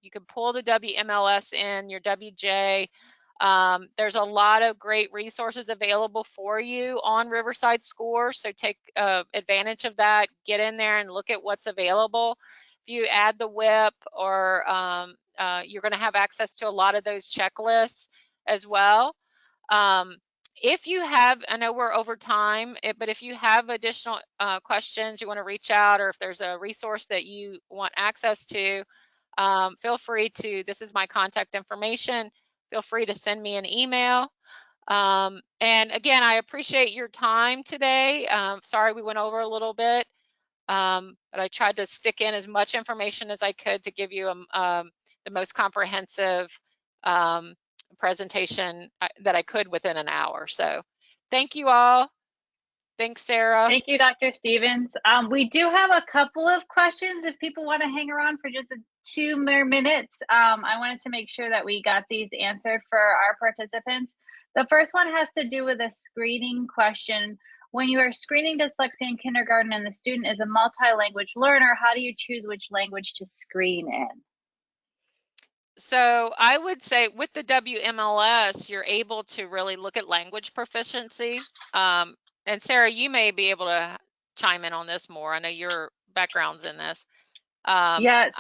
Speaker 2: You can pull the WMLS in, your WJ. There's a lot of great resources available for you on Riverside Score, so take advantage of that. Get in there and look at what's available. If you add the WIP, or you're going to have access to a lot of those checklists as well. If you have, I know we're over time, but if you have additional questions, you want to reach out, or if there's a resource that you want access to, feel free to, this is my contact information, feel free to send me an email. And again, I appreciate your time today. Sorry we went over a little bit, but I tried to stick in as much information as I could to give you the most comprehensive presentation that I could within an hour. So thank you all. Thanks, Sarah.
Speaker 1: Thank you, Dr. Stevens. We do have a couple of questions if people want to hang around for just 2 more minutes. I wanted to make sure that we got these answered for our participants. The first one has to do with a screening question. When you are screening dyslexia in kindergarten and the student is a multi-language learner, how do you choose which language to screen in?
Speaker 2: So I would say with the WMLS, you're able to really look at language proficiency. And Sarah, you may be able to chime in on this more. I know your background's in this.
Speaker 1: Yes.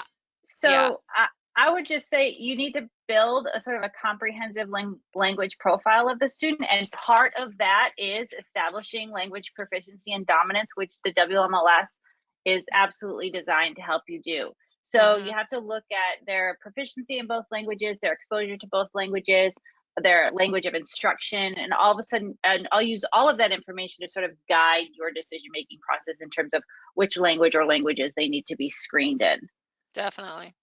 Speaker 1: So
Speaker 2: yeah.
Speaker 1: I would just say you need to build a sort of a comprehensive language profile of the student. And part of that is establishing language proficiency and dominance, which the WMLS is absolutely designed to help you do. So you have to look at their proficiency in both languages, their exposure to both languages, their language of instruction, and all of a sudden, and I'll use all of that information to sort of guide your decision-making process in terms of which language or languages they need to be screened in.
Speaker 2: Definitely.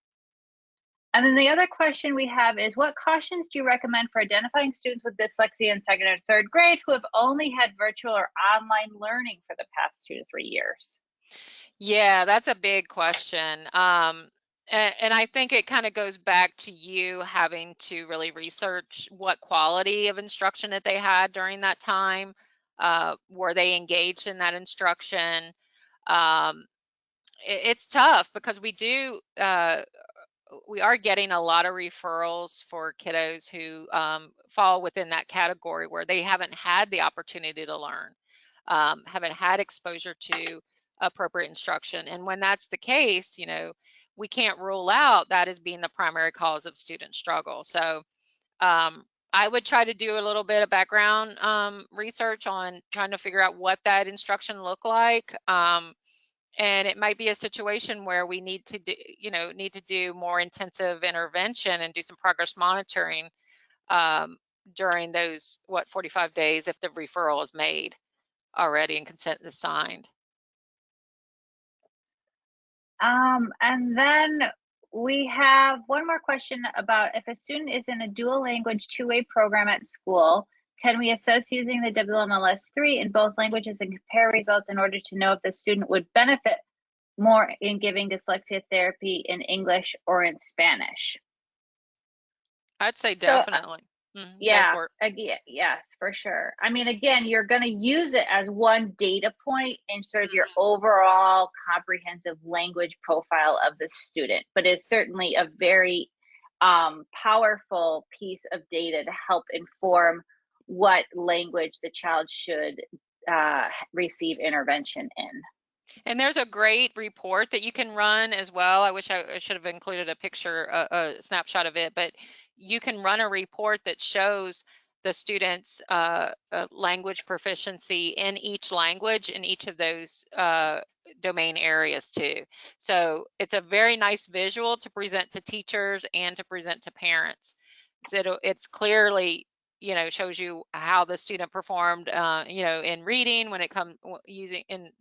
Speaker 1: And then the other question we have is, what cautions do you recommend for identifying students with dyslexia in 2nd or 3rd grade who have only had virtual or online learning for the past 2 to 3 years?
Speaker 2: Yeah, that's a big question. And I think it kind of goes back to you having to really research what quality of instruction that they had during that time. Were they engaged in that instruction? It's tough because we are getting a lot of referrals for kiddos who fall within that category where they haven't had the opportunity to learn, haven't had exposure to appropriate instruction. And when that's the case, you know, we can't rule out that as being the primary cause of student struggle. So I would try to do a little bit of background research on trying to figure out what that instruction looked like. And it might be a situation where we need to do, need to do more intensive intervention and do some progress monitoring during those 45 days if the referral is made already and consent is signed.
Speaker 1: And then we have one more question about if a student is in a dual language two-way program at school, can we assess using the WMLS 3 in both languages and compare results in order to know if the student would benefit more in giving dyslexia therapy in English or in Spanish?
Speaker 2: I'd say
Speaker 1: So,
Speaker 2: definitely. Go
Speaker 1: yeah,
Speaker 2: for it.
Speaker 1: again, yes, for sure. I mean, again, you're going to use it as one data point in sort of your overall comprehensive language profile of the student, but it's certainly a very powerful piece of data to help inform what language the child should receive intervention in.
Speaker 2: And there's a great report that you can run as well. I wish I should have included a picture, a snapshot of it, but you can run a report that shows the students' language proficiency in each language in each of those domain areas too. So it's a very nice visual to present to teachers and to present to parents. So it's clearly, shows you how the student performed, in reading when it comes using in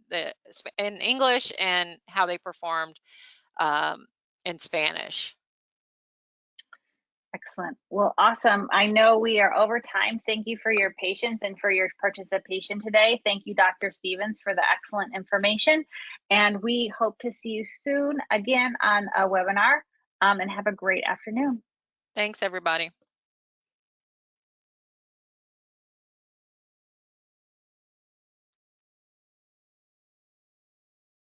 Speaker 2: English, and how they performed in Spanish.
Speaker 1: Excellent. Well, awesome. I know we are over time. Thank you for your patience and for your participation today. Thank you, Dr. Stevens, for the excellent information. And we hope to see you soon again on a webinar, and have a great afternoon.
Speaker 2: Thanks, everybody.